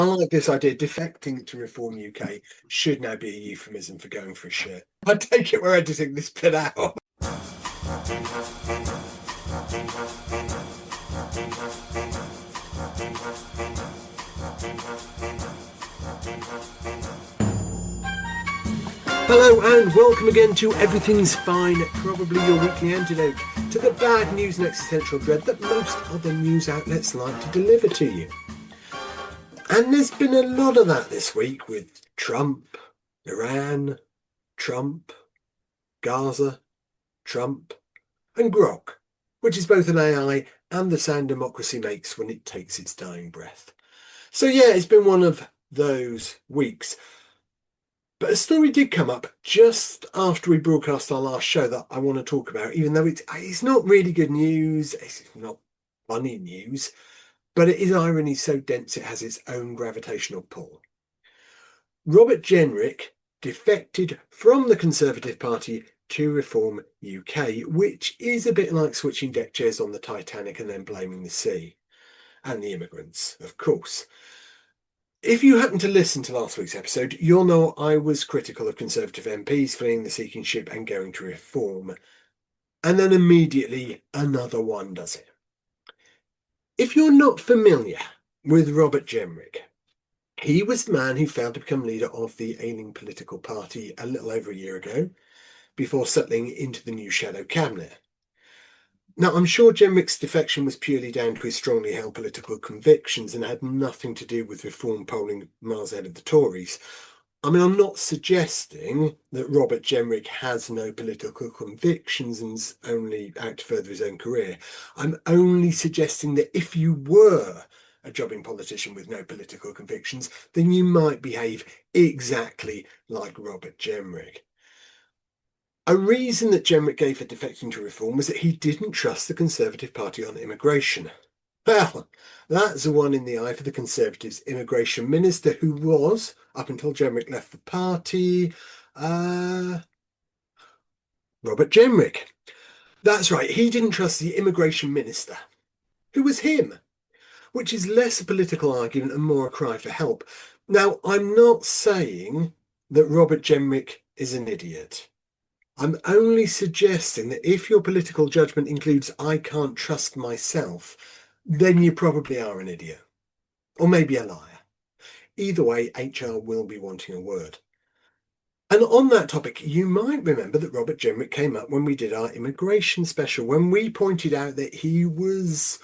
I like this idea. Defecting to Reform UK should now be a euphemism for going for a shit. I take it we're editing this bit out. Hello and welcome again to Everything's Fine, probably your weekly antidote to the bad news and existential dread that most other news outlets like to deliver to you. And there's been a lot of that this week with Trump, Iran, Trump, Gaza, Trump, and Grok, which is both an AI and the sound democracy makes when it takes its dying breath. So yeah, it's been one of those weeks. But a story did come up just after we broadcast our last show that I want to talk about, even though it's not really good news, it's not funny news, but it is irony so dense it has its own gravitational pull. Robert Jenrick defected from the Conservative Party to Reform UK, which is a bit like switching deck chairs on the Titanic and then blaming the sea. And the immigrants, of course. If you happen to listen to last week's episode, you'll know I was critical of Conservative MPs fleeing the sinking ship and going to Reform. And then immediately another one does it. If you're not familiar with Robert Jenrick, he was the man who failed to become leader of the ailing political party a little over a year ago, before settling into the new shadow cabinet. Now, I'm sure Jenrick's defection was purely down to his strongly held political convictions and had nothing to do with Reform polling miles ahead of the Tories. I mean, I'm not suggesting that Robert Jenrick has no political convictions and's only out to further his own career. I'm only suggesting that if you were a jobbing politician with no political convictions, then you might behave exactly like Robert Jenrick. A reason that Jenrick gave for defecting to Reform was that he didn't trust the Conservative Party on immigration. Well, that's a one in the eye for the Conservatives' immigration minister, who was, up until Jenrick left the party, Robert Jenrick. That's right, he didn't trust the immigration minister, who was him, which is less a political argument and more a cry for help. Now, I'm not saying that Robert Jenrick is an idiot. I'm only suggesting that if your political judgment includes "I can't trust myself," then you probably are an idiot. Or maybe a liar. Either way, HR will be wanting a word. And on that topic, you might remember that Robert Jenrick came up when we did our immigration special, when we pointed out that he was,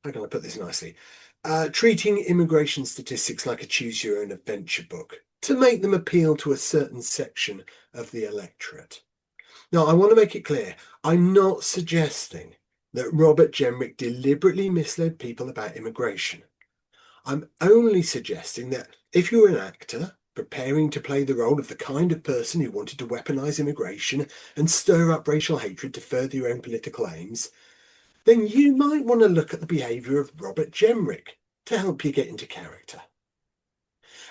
how can I put this nicely, treating immigration statistics like a choose-your-own-adventure book to make them appeal to a certain section of the electorate. Now, I want to make it clear, I'm not suggesting that Robert Jenrick deliberately misled people about immigration. I'm only suggesting that if you're an actor preparing to play the role of the kind of person who wanted to weaponise immigration and stir up racial hatred to further your own political aims, then you might want to look at the behaviour of Robert Jenrick to help you get into character.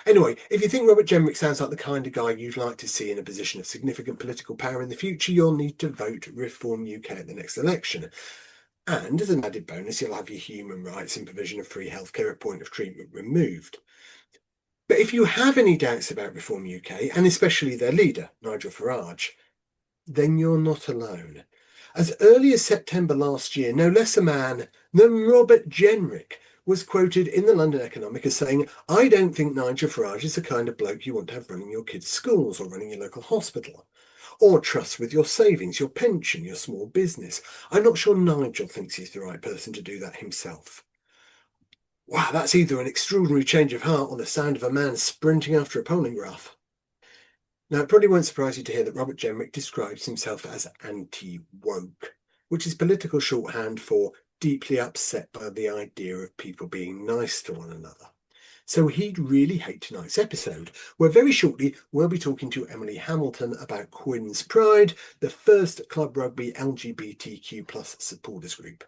Anyway, if you think Robert Jenrick sounds like the kind of guy you'd like to see in a position of significant political power in the future, you'll need to vote Reform UK at the next election. And as an added bonus, you'll have your human rights and provision of free healthcare at point of treatment removed. But if you have any doubts about Reform UK, and especially their leader, Nigel Farage, then you're not alone. As early as September last year, no less a man than Robert Jenrick was quoted in the London Economic as saying, "I don't think Nigel Farage is the kind of bloke you want to have running your kids' schools or running your local hospital, or trust with your savings, your pension, your small business. I'm not sure Nigel thinks he's the right person to do that himself." Wow, that's either an extraordinary change of heart or the sound of a man sprinting after a polling graph. Now, it probably won't surprise you to hear that Robert Jenrick describes himself as anti-woke, which is political shorthand for deeply upset by the idea of people being nice to one another. So he'd really hate tonight's episode, where very shortly we'll be talking to Emily Hamilton about Quins Pride, the first club rugby LGBTQ plus supporters group.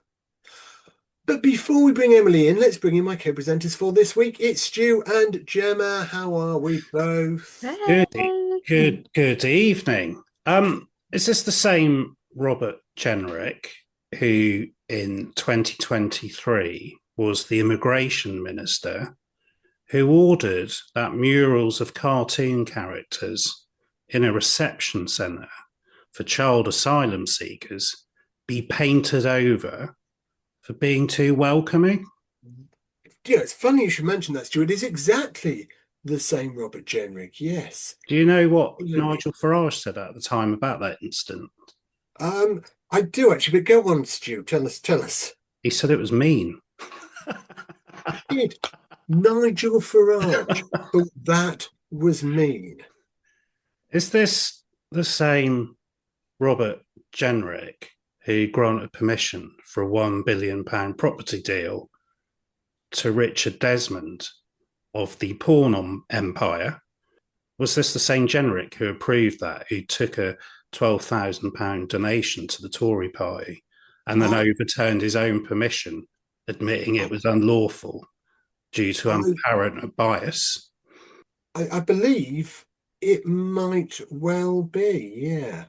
But before we bring Emily in, let's bring in my co-presenters for this week. It's Stu and Gemma. How are we both? Good evening. Is this the same Robert Jenrick who in 2023 was the immigration minister who ordered that murals of cartoon characters in a reception centre for child asylum seekers be painted over for being too welcoming? Yeah, it's funny you should mention that, Stuart. It is exactly the same Robert Jenrick. Yes, Do you know what absolutely. Nigel Farage said at the time about that incident? Um, I do actually, but go on, Stu. Tell us, tell us. He said it was mean. Did Nigel Farage thought that was mean? Is this the same Robert Jenrick who granted permission for a £1 billion property deal to Richard Desmond of the porn empire? Was this the same Jenrick who approved that, who took a £12,000 donation to the Tory party and then I, overturned his own permission, admitting it was unlawful due to I, apparent bias? I believe it might well be. Yeah,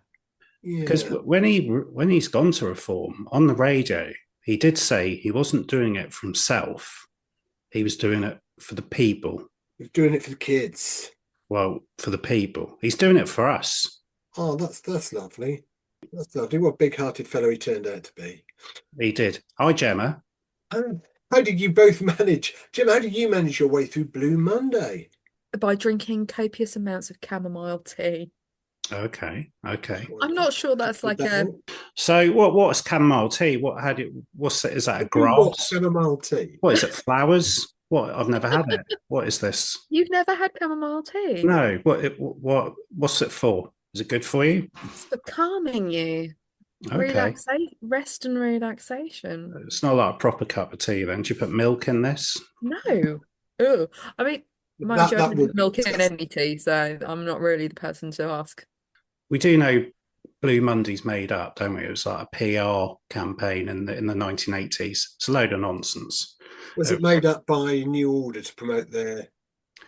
Because yeah. when he's gone to reform on the radio, he did say he wasn't doing it for himself; he was doing it for the people. He's doing it for the kids. Well, for the people, he's doing it for us. Oh, that's lovely. That's lovely. What a big-hearted fellow he turned out to be. He did. Hi, Gemma. How did you both manage, Jim? How did you manage your way through Blue Monday? By drinking copious amounts of chamomile tea. Okay, okay. I'm not sure that's like a. So, what's chamomile tea? What's it? Is that a grass? Chamomile tea. What is it? Flowers? What? I've never had it. What is this? You've never had chamomile tea? No. What's it for? Is it good for you? It's for calming you. Okay. Rest and relaxation. It's not like a proper cup of tea then. Do you put milk in this? No. Oh, I mean, mind That you, I that don't would put milk in any tea, so I'm not really the person to ask. We do know Blue Monday's made up, don't we? It was like a PR campaign in the 1980s. It's a load of nonsense. was it made up by New Order to promote their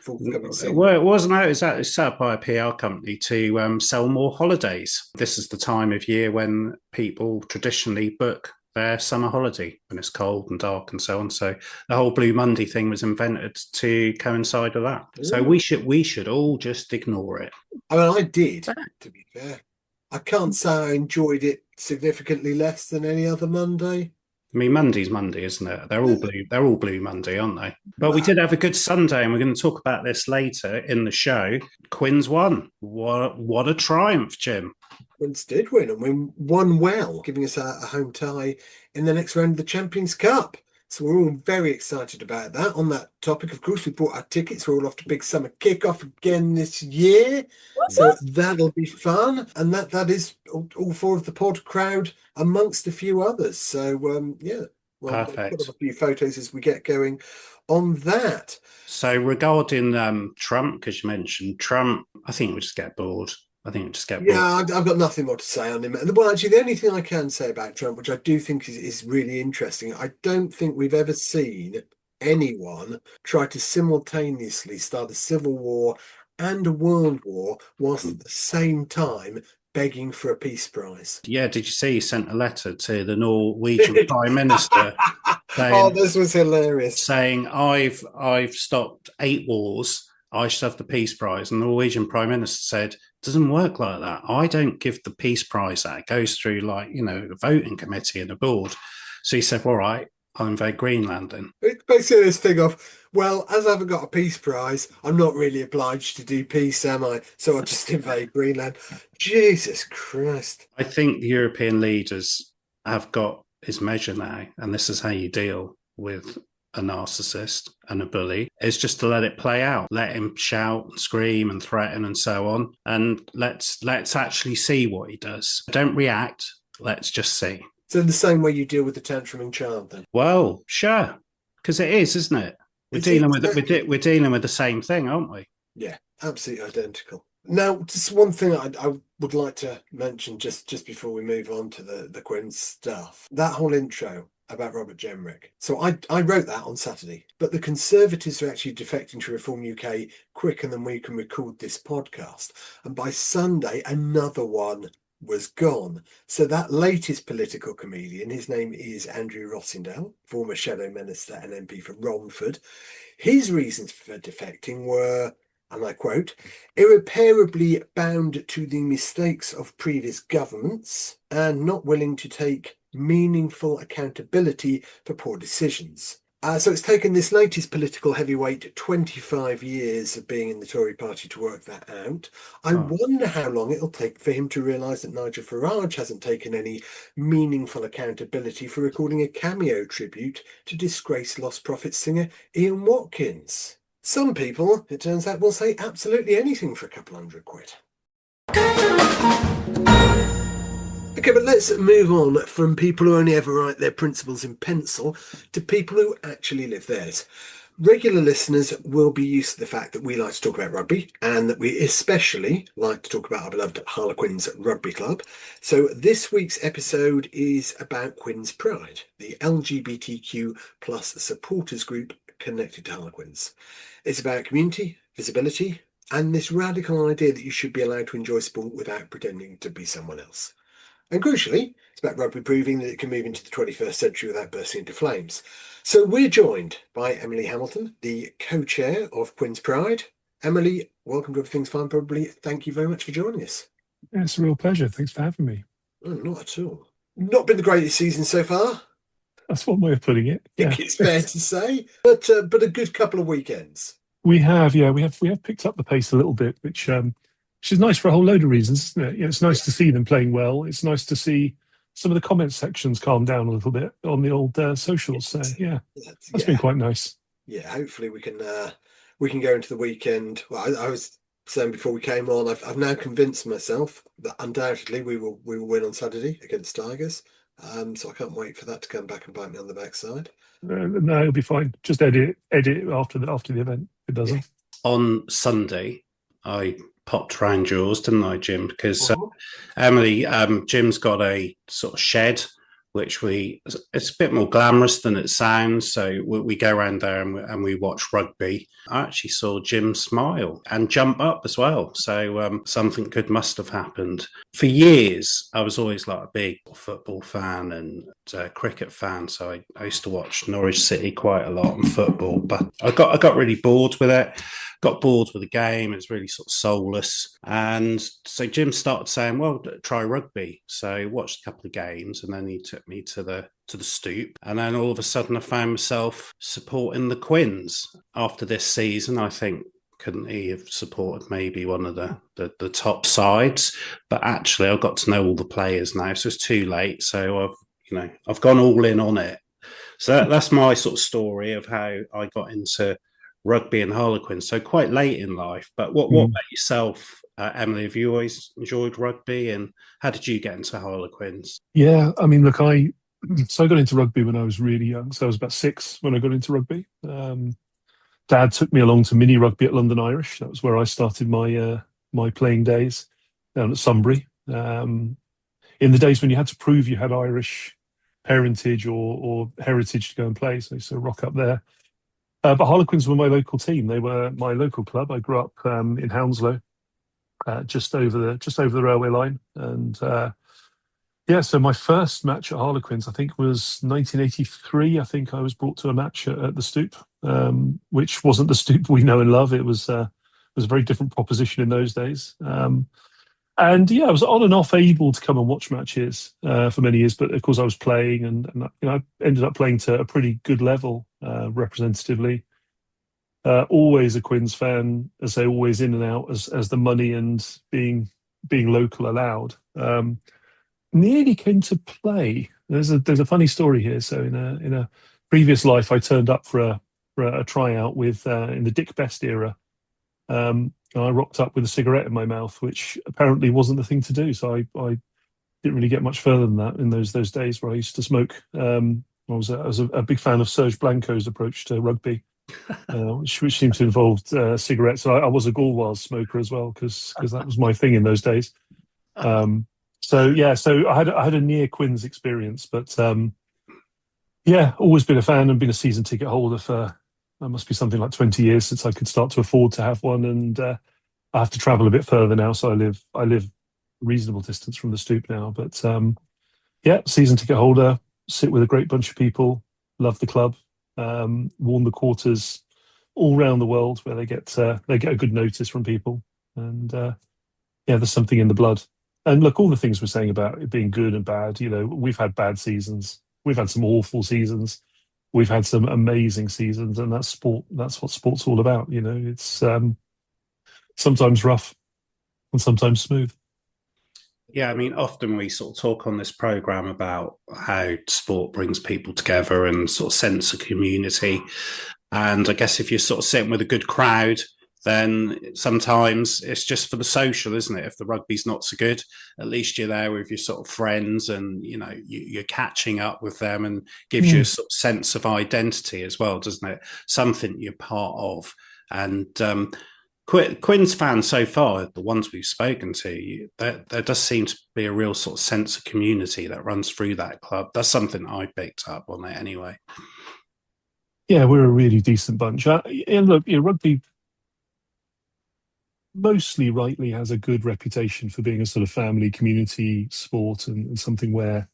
forthcoming single? Well, it wasn't. It was set up by a PR company to sell more holidays. This is the time of year when people traditionally book their summer holiday when it's cold and dark and so on. So the whole Blue Monday thing was invented to coincide with that. Ooh. So we should all just ignore it. I mean, I did, to be fair. I can't say I enjoyed it significantly less than any other Monday. I mean, Monday's Monday, isn't it? They're all blue. They're all Blue Monday, aren't they? But we did have a good Sunday, and we're going to talk about this later in the show. Quins won. What a triumph, Jim! Quins did win, and we won well, giving us a home tie in the next round of the Champions Cup. So we're all very excited about that. On that topic, of course, we bought our tickets. We're all off to big summer kickoff again this year. So that'll be fun. And that is all four of the pod crowd amongst a few others. So, yeah, well, Perfect. put up a few photos as we get going on that. So regarding Trump, because you mentioned Trump, I think we just get bored. Yeah, I've got nothing more to say on him. Well, actually, the only thing I can say about Trump, which I do think is really interesting, I don't think we've ever seen anyone try to simultaneously start a civil war and a world war whilst at the same time begging for a peace prize. Yeah, did you see he sent a letter to the Norwegian Prime Minister saying, this was hilarious. Saying, I've stopped 8 wars, I should have the Peace Prize. And the Norwegian Prime Minister said, doesn't work like that. I don't give the Peace Prize that. It goes through the voting committee and the board. So he said, all right, I'll invade Greenland then. It's basically this thing of, well, as I haven't got a peace prize, I'm not really obliged to do peace, am I? So I'll just invade Greenland. Jesus Christ. I think the European leaders have got his measure now, and this is how you deal with a narcissist and a bully, is just to let it play out. Let him shout and scream and threaten and so on, and let's actually see what he does. Don't react. Let's just see. So in the same way you deal with the tantruming child, then? Well, sure, because it is, isn't it? We're dealing with the same thing, aren't we? Yeah, absolutely identical. Now, just one thing I would like to mention just before we move on to the Quins stuff. That whole intro about Robert Jenrick. So I wrote that on Saturday, but the Conservatives are actually defecting to Reform UK quicker than we can record this podcast. And by Sunday, another one was gone. So that latest political comedian, his name is Andrew Rossendale, former Shadow Minister and MP for Romford. His reasons for defecting were, and I quote, irreparably bound to the mistakes of previous governments and not willing to take meaningful accountability for poor decisions. So it's taken this latest political heavyweight 25 years of being in the Tory party to work that out. I wonder how long it'll take for him to realise that Nigel Farage hasn't taken any meaningful accountability for recording a cameo tribute to disgraced Lost Prophets singer Ian Watkins. Some people, it turns out, will say absolutely anything for a couple £100. Okay, but let's move on from people who only ever write their principles in pencil to people who actually live theirs. Regular listeners will be used to the fact that we like to talk about rugby and that we especially like to talk about our beloved Harlequins Rugby Club. So this week's episode is about Quins Pride, the LGBTQ plus supporters group connected to Harlequins. It's about community, visibility, and this radical idea that you should be allowed to enjoy sport without pretending to be someone else. And crucially, it's about rugby proving that it can move into the 21st century without bursting into flames. So we're joined by Emily Hamilton, the co-chair of Quins Pride. Emily, welcome to Everything's Fine Probably. Thank you very much for joining us. Yeah, it's a real pleasure. Thanks for having me. Oh, not at all. Not been the greatest season so far. That's one way of putting it. I think it's fair to say, but a good couple of weekends. We have picked up the pace a little bit, which is nice for a whole load of reasons, isn't it? It's nice to see them playing well. It's nice to see some of the comment sections calm down a little bit on the old socials. So that's been quite nice. Yeah, hopefully we can go into the weekend. Well, I was saying before we came on, I've now convinced myself that undoubtedly we will win on Saturday against Tigers. So I can't wait for that to come back and bite me on the backside. No, it'll be fine. Just edit after the event. It doesn't. Yeah. On Sunday, I popped round yours, didn't I, Jim? Because Emily, Jim's got a sort of shed, which it's a bit more glamorous than it sounds. So we go around there and we watch rugby. I actually saw Jim smile and jump up as well. So something good must have happened. For years, I was always like a big football fan and cricket fan. So I used to watch Norwich City quite a lot and football, but I got really bored with it. Got bored with the game. It's really sort of soulless. And so Jim started saying, well, try rugby. So I watched a couple of games and then he took me to the stoop. And then all of a sudden I found myself supporting the Quins. After this season, I think, couldn't he have supported maybe one of the top sides? But actually I've got to know all the players now. So it's too late. So I've gone all in on it. So that's my sort of story of how I got into rugby and Harlequins, so quite late in life. But what about yourself, Emily? Have you always enjoyed rugby, and how did you get into Harlequins? Yeah, I mean, look, I got into rugby when I was really young. So I was about 6 when I got into rugby. Dad took me along to mini rugby at London Irish. That was where I started my playing days down at Sunbury. In the days when you had to prove you had Irish parentage or heritage to go and play, so I used to rock up there. But Harlequins were my local team. They were my local club. I grew up in Hounslow, just over the railway line. And so my first match at Harlequins, I think, was 1983. I think I was brought to a match at the Stoop, which wasn't the Stoop we know and love. It was a very different proposition in those days. I was on and off able to come and watch matches for many years, but of course I was playing, and I ended up playing to a pretty good level representatively. Always a Quins fan, as they always in and out as the money and being local allowed. Nearly came to play. There's a funny story here. So in a previous life, I turned up for a tryout with in the Dick Best era. I rocked up with a cigarette in my mouth, which apparently wasn't the thing to do. So I didn't really get much further than that in those days where I used to smoke. I was a big fan of Serge Blanco's approach to rugby, which seemed to involve cigarettes. So I was a Gauloise smoker as well because that was my thing in those days. So I had a near Quins experience, but always been a fan and been a season ticket holder for. That must be something like 20 years since I could start to afford to have one, and I have to travel a bit further now. So I live reasonable distance from the Stoop now. But yeah, season ticket holder, sit with a great bunch of people, love the club, warm the quarters all around the world where they get a good notice from people. And yeah, there's something in the blood. And look, all the things we're saying about it being good and bad, we've had bad seasons. We've had some awful seasons. We've had some amazing seasons, and that's sport. That's what sport's all about. It's sometimes rough and sometimes smooth. Yeah, I mean, often we sort of talk on this program about how sport brings people together and sort of sense of community. And I guess if you're sort of sitting with a good crowd, then sometimes it's just for the social, isn't it? If the rugby's not so good, at least you're there with your sort of friends, and you're catching up with them, and gives you a sort of sense of identity as well, doesn't it? Something you're part of. And Quins fans so far, the ones we've spoken to, there does seem to be a real sort of sense of community that runs through that club. That's something I picked up on it anyway. Yeah, we're a really decent bunch. And look, rugby mostly rightly has a good reputation for being a sort of family community sport, and something where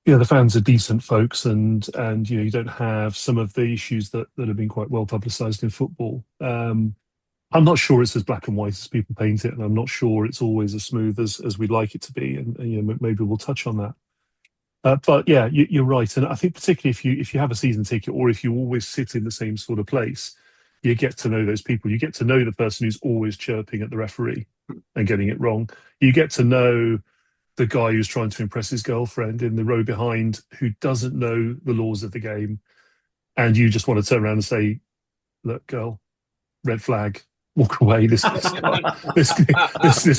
the fans are decent folks, and you don't have some of the issues that have been quite well publicised in football. I'm not sure it's as black and white as people paint it, and I'm not sure it's always as smooth as we'd like it to be, and maybe we'll touch on that. But yeah, you're right, and I think particularly if you have a season ticket, or if you always sit in the same sort of place, you get to know those people. You get to know the person who's always chirping at the referee and getting it wrong. You get to know the guy who's trying to impress his girlfriend in the row behind, who doesn't know the laws of the game, and you just want to turn around and say, "Look, girl, red flag, walk away. This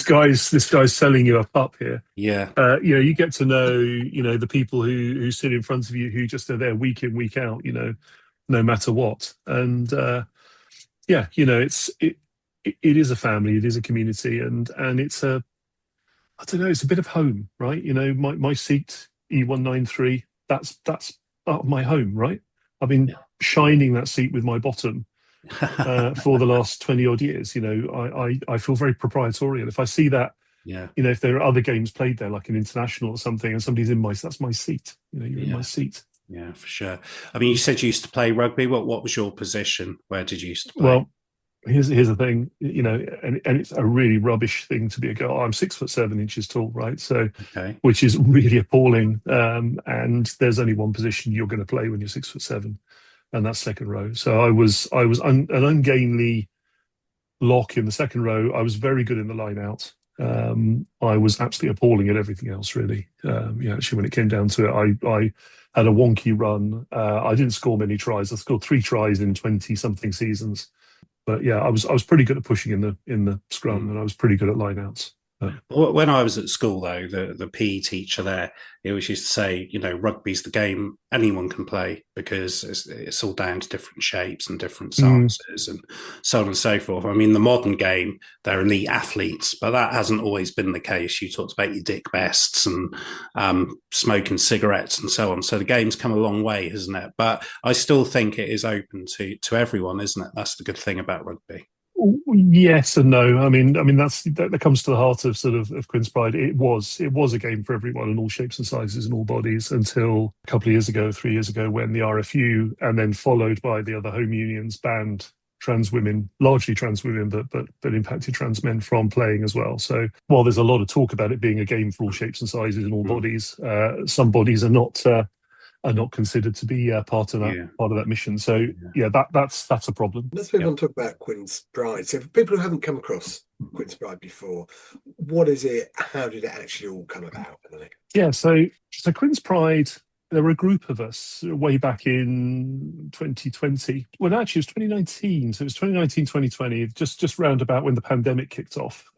guy's selling you a pup here." Yeah. You get to know the people who sit in front of you, who just are there week in, week out, no matter what. And yeah, it is a family, it is a community, and it's I don't know, it's a bit of home, right? My seat E193, that's part of my home, right? I've been shining that seat with my bottom for the last 20 odd years. I feel very proprietorial. If I see that, if there are other games played there, like an international or something, and somebody's that's my seat. You're in my seat. Yeah, for sure. I mean, you said you used to play rugby. What was your position? Where did you used to play? Well, here's the thing, and it's a really rubbish thing to be a girl. I'm 6'7" tall, right? So, which is really appalling. And there's only one position you're going to play when you're 6'7", and that's second row. So I was an ungainly lock in the second row. I was very good in the line out. I was absolutely appalling at everything else, really. Actually, when it came down to it, I had a wonky run. I didn't score many tries. I scored 3 tries in 20-something seasons. But yeah, I was pretty good at pushing in the scrum, and I was pretty good at line outs. When I was at school, though, the PE teacher there, he always used to say, rugby's the game anyone can play, because it's all down to different shapes and different sizes and so on and so forth. I mean, the modern game, they're elite athletes, but that hasn't always been the case. You talked about your Dick Bests and smoking cigarettes and so on. So the game's come a long way, hasn't it? But I still think it is open to everyone, isn't it? That's the good thing about rugby. Yes and no. I mean that comes to the heart of of Quins Pride. It was a game for everyone in all shapes and sizes and all bodies, until a couple of years ago, 3 years ago, when the RFU, and then followed by the other home unions, banned trans women, largely trans women, but impacted trans men from playing as well. So while there's a lot of talk about it being a game for all shapes and sizes and all bodies, some bodies are not considered to be part of that mission. So that's a problem. Let's move on to talk about Quins Pride. So for people who haven't come across Quins Pride before, what is it? How did it actually all come about, Emily? Yeah, so Quins Pride, there were a group of us way back in 2020. Well, actually, it was 2019. So it was 2019, 2020, just round about when the pandemic kicked off,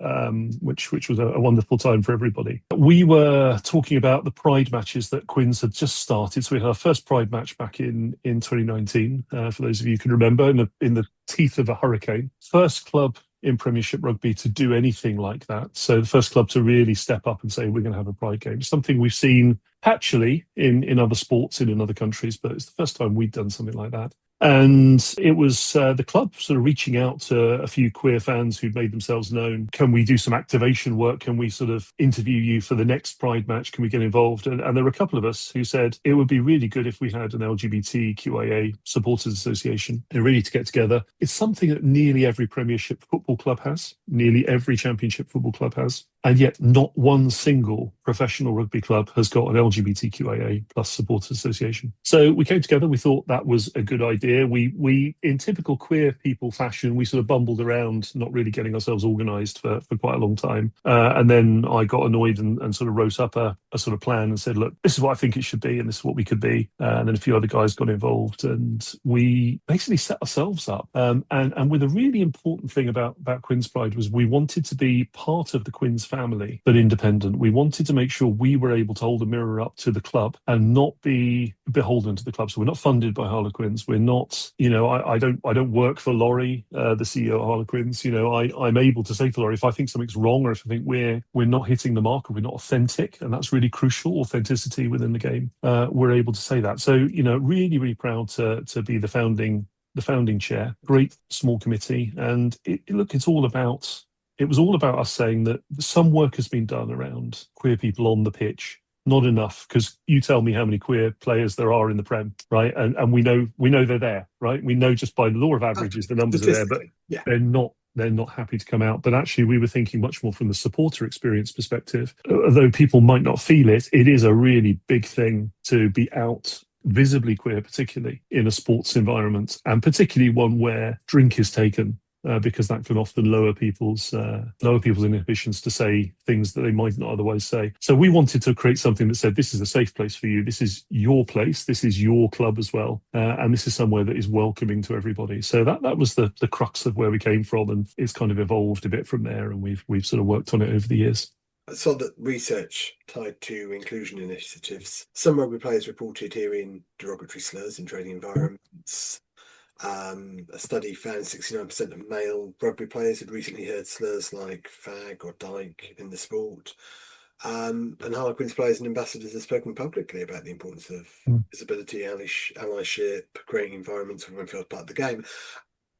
which was a wonderful time for everybody. We were talking about the Pride matches that Quins had just started. So we had our first Pride match back in 2019, for those of you who can remember, in the teeth of a hurricane. First club in Premiership Rugby to do anything like that. So the first club to really step up and say, we're going to have a Pride game. Something we've seen actually in other sports in other countries, but it's the first time we'd done something like that. And it was the club sort of reaching out to a few queer fans who'd made themselves known. Can we do some activation work? Can we sort of interview you for the next Pride match? Can we get involved? And there were a couple of us who said it would be really good if we had an LGBTQIA supporters association and really to get together. It's something that nearly every Premiership football club has, nearly every Championship football club has. And yet not one single professional rugby club has got an LGBTQIA plus supporters association. So we came together, we thought that was a good idea. We in typical queer people fashion, we sort of bumbled around, not really getting ourselves organised for quite a long time. And then I got annoyed and sort of wrote up a sort of plan and said, look, this is what I think it should be and this is what we could be. And then a few other guys got involved and we basically set ourselves up. And with a really important thing about Quins Pride was we wanted to be part of the Quins family, but independent. We wanted to make sure we were able to hold a mirror up to the club and not be beholden to the club. So we're not funded by Harlequins. We're not, I don't work for Laurie, the CEO of Harlequins. I'm able to say to Laurie, if I think something's wrong or if I think we're not hitting the mark or we're not authentic, and that's really crucial, authenticity within the game, we're able to say that. So, really, really proud to be the founding chair. Great small committee. And it was all about us saying that some work has been done around queer people on the pitch. Not enough, because you tell me how many queer players there are in the Prem, right? And we know they're there, right? We know just by the law of averages the numbers are there, but yeah. they're not happy to come out. But actually, we were thinking much more from the supporter experience perspective. Although people might not feel it, it is a really big thing to be out visibly queer, particularly in a sports environment, and particularly one where drink is taken. Because that can often lower people's inhibitions to say things that they might not otherwise say. So we wanted to create something that said, this is a safe place for you. This is your place. This is your club as well. And this is somewhere that is welcoming to everybody. So that was the crux of where we came from. And it's kind of evolved a bit from there. And we've sort of worked on it over the years. I saw that research tied to inclusion initiatives. Some rugby players reported hearing derogatory slurs in training environments. A study found 69% of male rugby players had recently heard slurs like fag or dyke in the sport. And Harlequins players and ambassadors have spoken publicly about the importance of visibility, allyship, creating environments where everyone feels part of the game.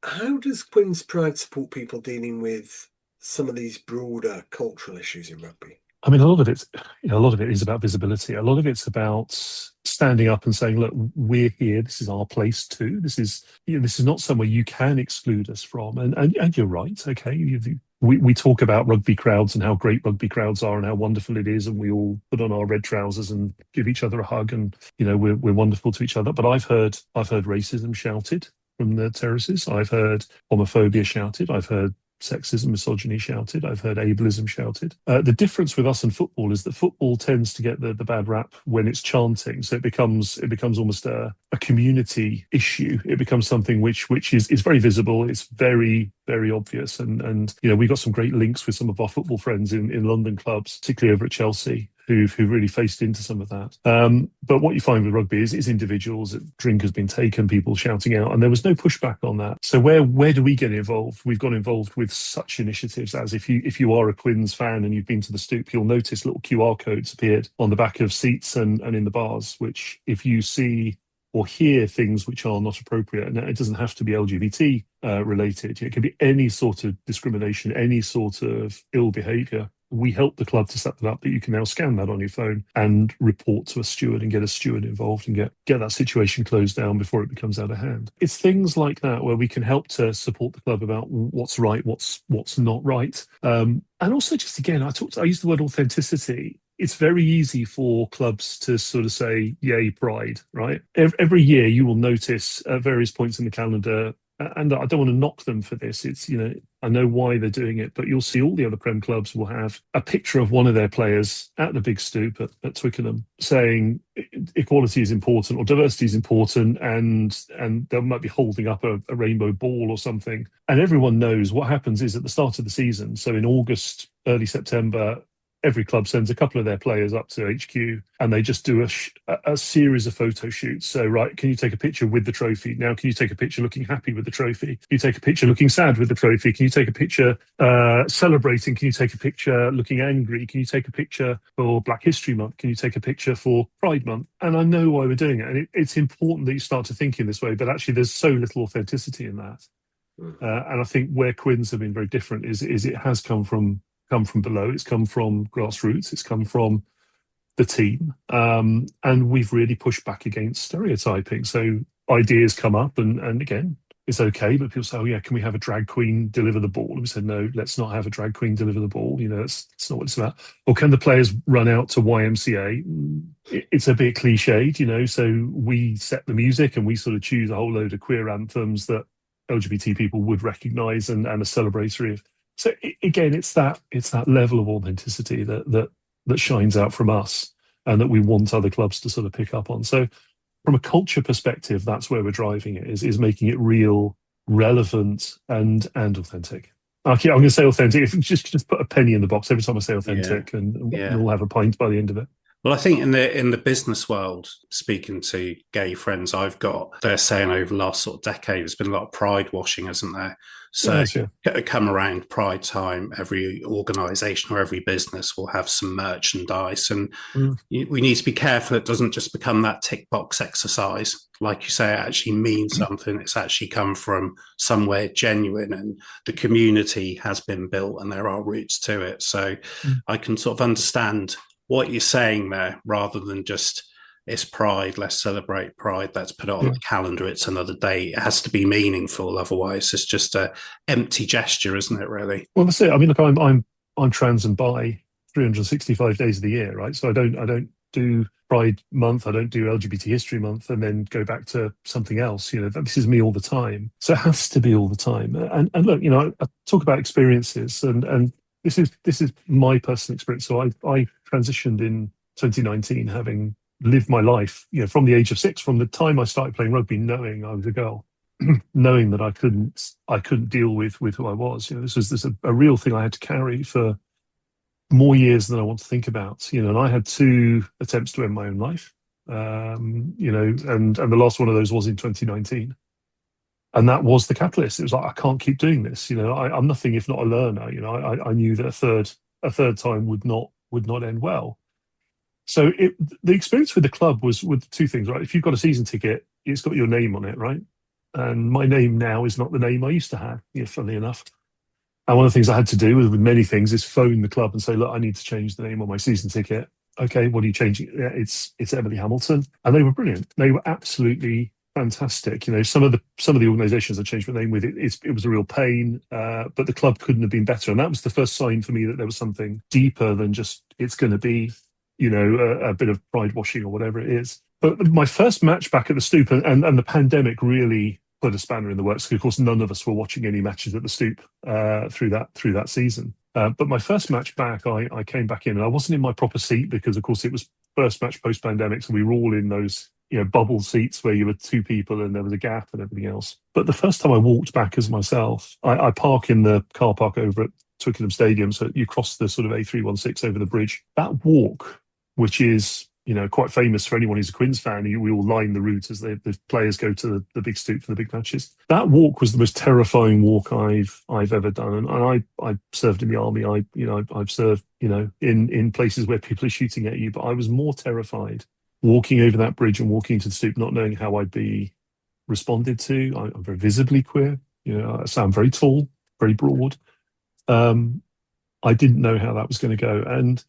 How does Quins Pride support people dealing with some of these broader cultural issues in rugby? I mean, a lot of it is about visibility. A lot of it's about standing up and saying, look, we're here. This is our place too. This is not somewhere you can exclude us from. And you're right. Okay. We talk about rugby crowds and how great rugby crowds are and how wonderful it is. And we all put on our red trousers and give each other a hug. And, we're wonderful to each other. But I've heard racism shouted from the terraces. I've heard homophobia shouted. I've heard sexism, misogyny shouted. I've heard ableism shouted. The difference with us and football is that football tends to get the bad rap when it's chanting. So it becomes almost a community issue. It becomes something which is very visible. It's very, very obvious. And we got some great links with some of our football friends in London clubs, particularly over at Chelsea, who've really faced into some of that. But what you find with rugby is individuals, drink has been taken, people shouting out, and there was no pushback on that. So where do we get involved? We've got involved with such initiatives as if you are a Quins fan and you've been to the Stoop, you'll notice little QR codes appeared on the back of seats and in the bars, which if you see or hear things which are not appropriate, and it doesn't have to be LGBT related, it can be any sort of discrimination, any sort of ill behaviour. We help the club to set that up, that you can now scan that on your phone and report to a steward and get a steward involved and get that situation closed down before it becomes out of hand. It's things like that where we can help to support the club about what's right, what's not right. And also just, again, I used the word authenticity. It's very easy for clubs to sort of say, yay, pride, right? Every year you will notice at various points in the calendar, and I don't want to knock them for this. It's, I know why they're doing it, but you'll see all the other Prem clubs will have a picture of one of their players at the big stoop at Twickenham saying equality is important or diversity is important, and they might be holding up a rainbow ball or something. And everyone knows what happens is at the start of the season, so in August, early September, every club sends a couple of their players up to HQ, and they just do a series of photo shoots. So, right, can you take a picture with the trophy? Now, can you take a picture looking happy with the trophy? Can you take a picture looking sad with the trophy? Can you take a picture celebrating? Can you take a picture looking angry? Can you take a picture for Black History Month? Can you take a picture for Pride Month? And I know why we're doing it. And it's important that you start to think in this way, but actually there's so little authenticity in that. And I think where Quins have been very different is it has come from below. It's come from grassroots. It's come from the team. And we've really pushed back against stereotyping. So ideas come up and again, it's okay, but people say, oh yeah, can we have a drag queen deliver the ball? And we said, no, let's not have a drag queen deliver the ball. You know, it's not what it's about. Or can the players run out to YMCA? It's a bit cliched, you know, so we set the music and we sort of choose a whole load of queer anthems that LGBT people would recognise and are celebratory of. So again, it's that level of authenticity that shines out from us and that we want other clubs to sort of pick up on. So from a culture perspective, that's where we're driving it, is making it real, relevant, and authentic. I'm going to say authentic. If you just put a penny in the box every time I say authentic, and we'll have a pint by the end of it. Well, I think in the business world, speaking to gay friends I've got, they're saying over the last sort of decade, there's been a lot of pride washing, hasn't there? So come around Pride time, every organisation or every business will have some merchandise, and we need to be careful it doesn't just become that tick box exercise. Like you say, it actually means something. It's actually come from somewhere genuine, and the community has been built, and there are roots to it. So I can sort of understand what you're saying there, rather than just, it's Pride, let's celebrate Pride, let's put it on the calendar, it's another day. It has to be meaningful, otherwise it's just a empty gesture, isn't it, really? Well, that's it. I mean, look, I'm trans and bi 365 days of the year, right? So I don't do Pride Month, I don't do LGBT History Month and then go back to something else. You know, this is me all the time. So it has to be all the time. And look, you know, I talk about experiences, and this is my personal experience. So I transitioned in 2019, having lived my life, you know, from the age of 6, from the time I started playing rugby, knowing I was a girl, knowing that I couldn't deal with who I was. You know, this was a real thing I had to carry for more years than I want to think about. You know, and I had 2 attempts to end my own life. You know, and the last one of those was in 2019. And that was the catalyst. It was like, I can't keep doing this. You know, I'm nothing if not a learner. You know, I knew that a third time would not end well. So the experience with the club was with 2 things, right? If you've got a season ticket, it's got your name on it, right? And my name now is not the name I used to have, you know, funnily enough. And one of the things I had to do with many things is phone the club and say, look, I need to change the name on my season ticket. Okay, what are you changing? Yeah, it's Emily Hamilton. And they were brilliant. They were absolutely fantastic. You know, some of the organisations I changed my name with, it was a real pain, but the club couldn't have been better. And that was the first sign for me that there was something deeper than just, it's going to be, you know, a bit of pride washing or whatever it is. But my first match back at the Stoop, and the pandemic really put a spanner in the works, because of course none of us were watching any matches at the Stoop through that season. But my first match back, I came back in, and I wasn't in my proper seat because of course it was first match post-pandemic, so we were all in those, you know, bubble seats where you were 2 people and there was a gap and everything else. But the first time I walked back as myself, I park in the car park over at Twickenham Stadium, so you cross the sort of A316 over the bridge. That walk, which is, you know, quite famous for anyone who's a Quins fan, we all line the route as the players go to the big Stoop for the big matches. That walk was the most terrifying walk I've ever done. And I served in the army. I've served, you know, in places where people are shooting at you, but I was more terrified walking over that bridge and walking into the Stoop, not knowing how I'd be responded to. I'm very visibly queer, you know, I sound very tall, very broad. I didn't know how that was going to go, and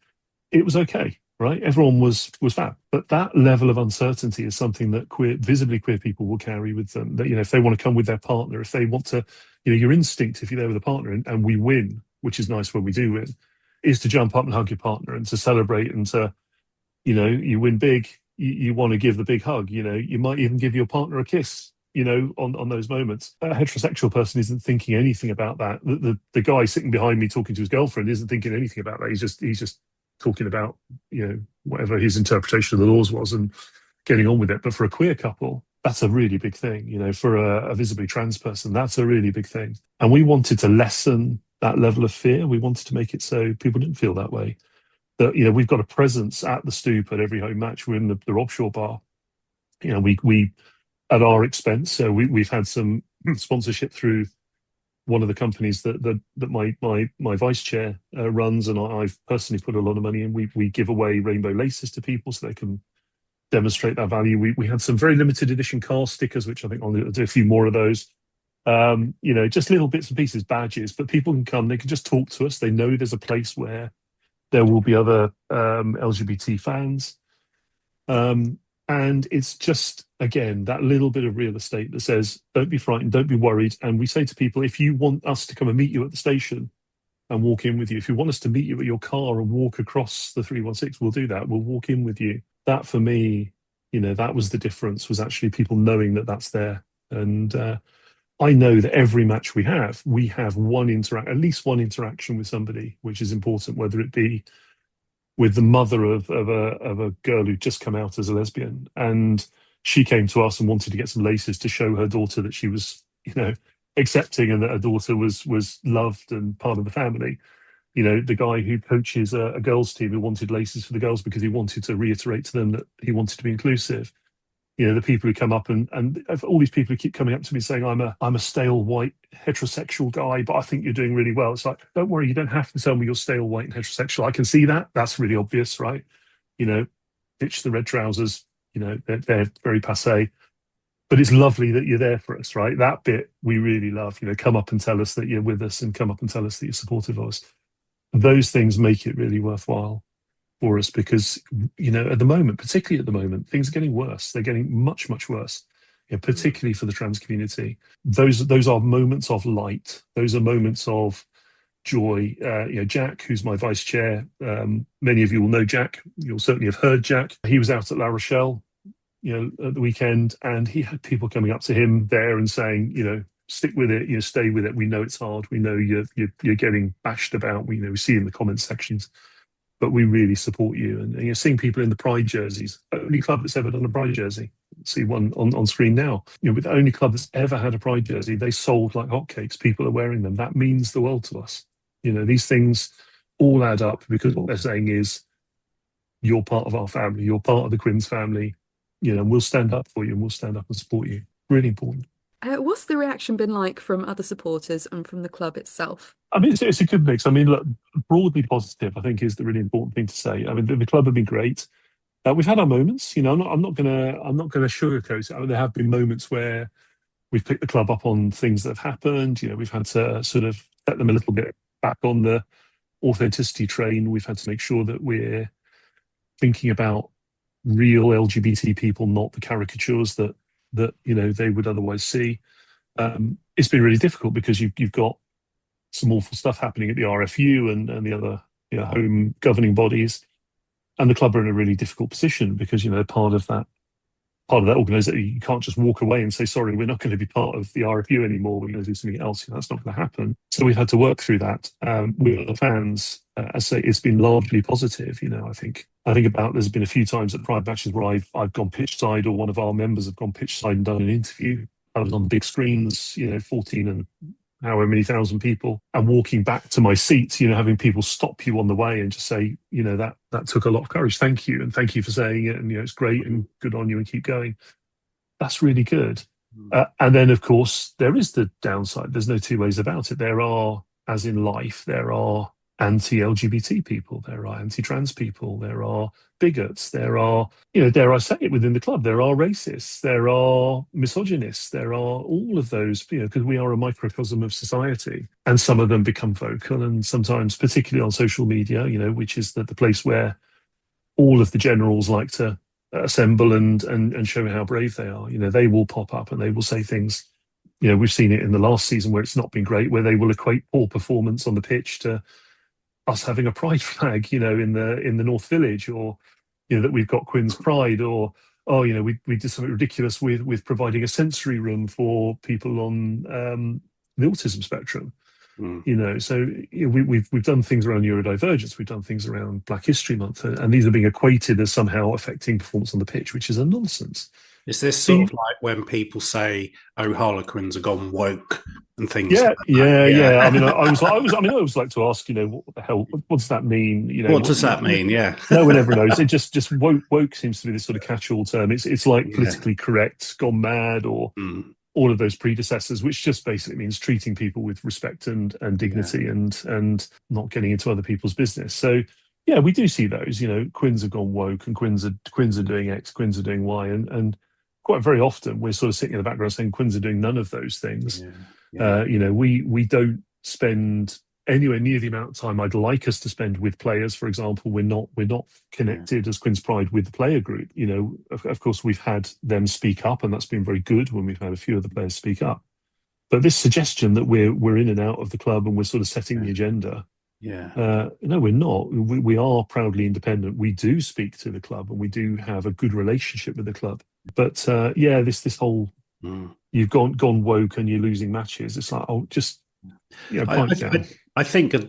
it was okay, right? Everyone was fab, but that level of uncertainty is something that visibly queer people will carry with them. That, you know, if they want to come with their partner, if they want to, you know, your instinct, if you're there with a partner and we win, which is nice when we do win, is to jump up and hug your partner and to celebrate and to, you know, you win big, you want to give the big hug. You know, you might even give your partner a kiss, you know, on those moments. A heterosexual person isn't thinking anything about that. The guy sitting behind me talking to his girlfriend isn't thinking anything about that. He's just talking about, you know, whatever his interpretation of the laws was and getting on with it. But for a queer couple, that's a really big thing. You know, for a visibly trans person, that's a really big thing. And we wanted to lessen that level of fear. We wanted to make it so people didn't feel that way. that, we've got a presence at the Stoop at every home match. We're in the Robshaw bar. We at our expense. So we've had some sponsorship through one of the companies that my vice chair runs, and I've personally put a lot of money in. We give away rainbow laces to people so they can demonstrate that value. We had some very limited edition car stickers, which I think I'll do a few more of those. Just little bits and pieces, badges, but people can come, they can just talk to us. They know there's a place where there will be other LGBT fans. And it's just, again, that little bit of real estate that says, don't be frightened, don't be worried. And we say to people, if you want us to come and meet you at the station and walk in with you, if you want us to meet you at your car and walk across the 316, we'll do that. We'll walk in with you. That for me, that was the difference, was actually people knowing that that's there. And I know that every match we have at least one interaction with somebody, which is important, whether it be with the mother of a girl who'd just come out as a lesbian, and she came to us and wanted to get some laces to show her daughter that she was, accepting, and that her daughter was loved and part of the family. The guy who coaches a girls' team who wanted laces for the girls because he wanted to reiterate to them that he wanted to be inclusive. The people who come up and all these people who keep coming up to me saying, I'm a stale white heterosexual guy, but I think you're doing really well. It's like, don't worry, you don't have to tell me you're stale white and heterosexual. I can see that. That's really obvious, right? Ditch the red trousers. They're very passé. But it's lovely that you're there for us, right? That bit we really love. Come up and tell us that you're with us, and come up and tell us that you're supportive of us. Those things make it really worthwhile for us, because at the moment, particularly at the moment, things are getting worse. They're getting much, much worse, particularly for the trans community. Those are moments of light. Those are moments of joy. Jack, who's my vice chair, many of you will know Jack. You'll certainly have heard Jack. He was out at La Rochelle, at the weekend, and he had people coming up to him there and saying, stick with it, stay with it. We know it's hard. We know you're getting bashed about. We see in the comment sections, but we really support you. And you're seeing people in the Pride jerseys. Only club that's ever done a Pride jersey. See one on screen now. With the only club that's ever had a Pride jersey, they sold like hotcakes. People are wearing them. That means the world to us. These things all add up, because what they're saying is, you're part of our family. You're part of the Quins family. And we'll stand up for you, and we'll stand up and support you. Really important. What's the reaction been like from other supporters and from the club itself? I mean, it's a good mix. I mean, look, broadly positive, I think, is the really important thing to say. I mean, the club have been great. We've had our moments. I'm not gonna sugarcoat it. I mean, there have been moments where we've picked the club up on things that have happened. We've had to sort of set them a little bit back on the authenticity train. We've had to make sure that we're thinking about real LGBT people, not the caricatures that they would otherwise see. It's been really difficult, because you've got some awful stuff happening at the RFU and the other home governing bodies, and the club are in a really difficult position, because they're part of that organisation. You can't just walk away and say, sorry, we're not going to be part of the RFU anymore, we're going to do something else. That's not going to happen. So we've had to work through that with the fans. I say it's been largely positive. I think about, there's been a few times at Pride matches where I've gone pitch side, or one of our members have gone pitch side and done an interview. I was on the big screens, 14 and however many thousand people, and walking back to my seat, having people stop you on the way and just say, that took a lot of courage. Thank you. And thank you for saying it. And, it's great and good on you, and keep going. That's really good. And then, of course, there is the downside. There's no two ways about it. There are, as in life, there are anti-LGBT people, there are anti-trans people, there are bigots, there are, dare I say it, within the club, there are racists, there are misogynists, there are all of those, because we are a microcosm of society, and some of them become vocal, and sometimes, particularly on social media, which is the place where all of the generals like to assemble and show how brave they are. They will pop up and they will say things. We've seen it in the last season where it's not been great, where they will equate poor performance on the pitch to us having a pride flag, in the North Village, or that we've got Quins Pride, or we did something ridiculous with providing a sensory room for people on the autism spectrum. So we've done things around neurodivergence, we've done things around Black History Month, and these are being equated as somehow affecting performance on the pitch, which is a nonsense. Is this See, sort of like when people say, "Oh, Harlequins are gone woke" and things yeah, like that? yeah. I mean, I always like to ask, what the hell, what does that mean? What does that mean? Yeah. No one ever knows. It just woke seems to be this sort of catch-all term. It's like Yeah. politically correct, gone mad, or all of those predecessors, which just basically means treating people with respect and dignity, and not getting into other people's business. So yeah, we do see those. Quins have gone woke, and Quins are doing X, Quins are doing Y, and quite very often we're sort of sitting in the background saying Quins are doing none of those things. We don't spend anywhere near the amount of time I'd like us to spend with players. For example, we're not connected as Quins Pride with the player group. Of course, we've had them speak up, and that's been very good when we've had a few of the players speak up. But this suggestion that we're in and out of the club and we're sort of setting the agenda. No, we're not. We are proudly independent. We do speak to the club, and we do have a good relationship with the club. But this whole you've gone woke and you're losing matches. It's like, just pipe down. I think a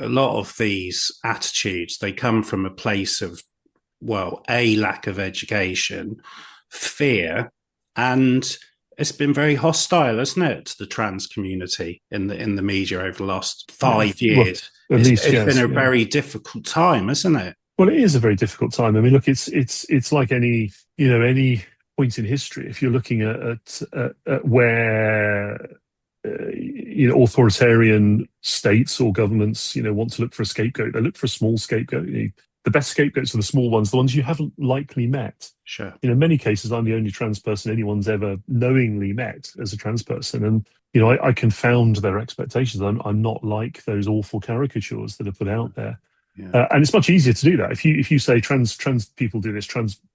lot of these attitudes, they come from a place of, well, a lack of education, fear, and it's been very hostile, hasn't it, to the trans community in the media over the last 5 years. Well, it's been a very difficult time, isn't it? Well, it is a very difficult time. I mean, look, it's like any point in history. If you're looking at where authoritarian states or governments want to look for a scapegoat, they look for a small scapegoat. The best scapegoats are the small ones, the ones you haven't likely met. Sure. In many cases, I'm the only trans person anyone's ever knowingly met as a trans person, and I confound their expectations. I'm not like those awful caricatures that are put out there. And it's much easier to do that if you say trans people do this,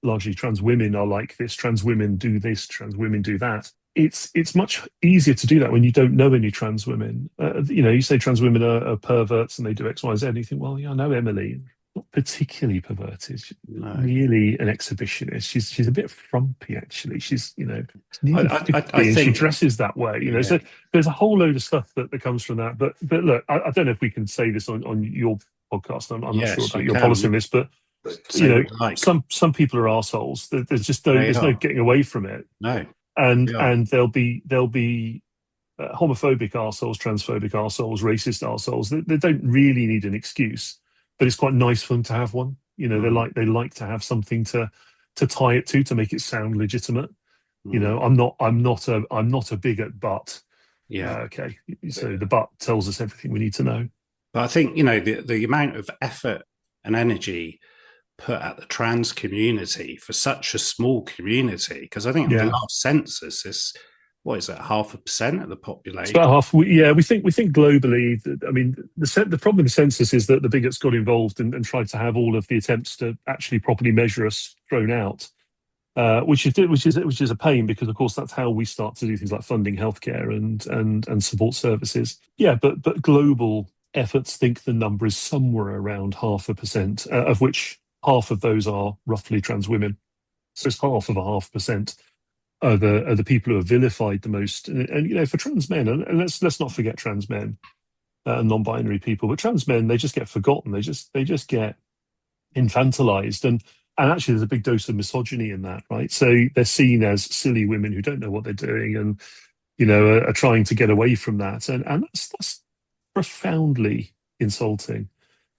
largely trans women are like this, trans women do this, trans women do that. It's much easier to do that when you don't know any trans women. You say trans women are perverts and they do X, Y, Z, and you think, well, yeah, I know Emily, not particularly perverted. She's really an exhibitionist. She's a bit frumpy, actually. She's nearly 50 and she dresses that way. So there's a whole load of stuff that comes from that. But look, I don't know if we can say this on your podcast. I'm not sure about your policy on this, but some people are arseholes. There's just no getting away from it. No. And there'll be homophobic arseholes, transphobic arseholes, racist arseholes. They don't really need an excuse, but it's quite nice for them to have one. They like to have something to tie it to make it sound legitimate. I'm not a bigot, but okay. So the but tells us everything we need to know. But I think the amount of effort and energy put at the trans community for such a small community, because I think the last census is, what is it, 0.5% of the population? It's about half. We think globally. I mean, the problem with the census is that the bigots got involved and tried to have all of the attempts to actually properly measure us thrown out, which is a pain, because of course that's how we start to do things like funding healthcare and support services. Yeah, but global efforts think the number is somewhere around 0.5%, of which half of those are roughly trans women. So it's 0.5% are the people who are vilified the most. And for trans men, and let's not forget trans men and non-binary people, but trans men, they just get forgotten. They just get infantilized, and actually there's a big dose of misogyny in that, right? So they're seen as silly women who don't know what they're doing, and are trying to get away from that, and that's profoundly insulting.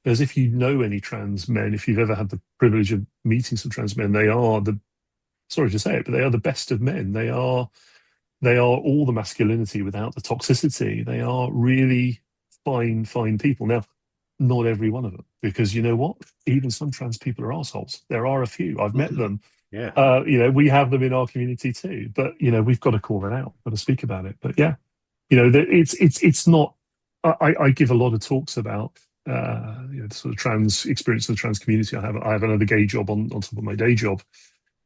As if you know any trans men, if you've ever had the privilege of meeting some trans men, they are sorry to say it, but they are the best of men. They are all the masculinity without the toxicity. They are really fine people. Now, not every one of them, because you know what? Even some trans people are assholes. There are a few. I've met them. Yeah. We have them in our community too. But we've got to call it out. Got to speak about it. But yeah, it's not. I give a lot of talks about the sort of trans experience of the trans community. I have another gay job on top of my day job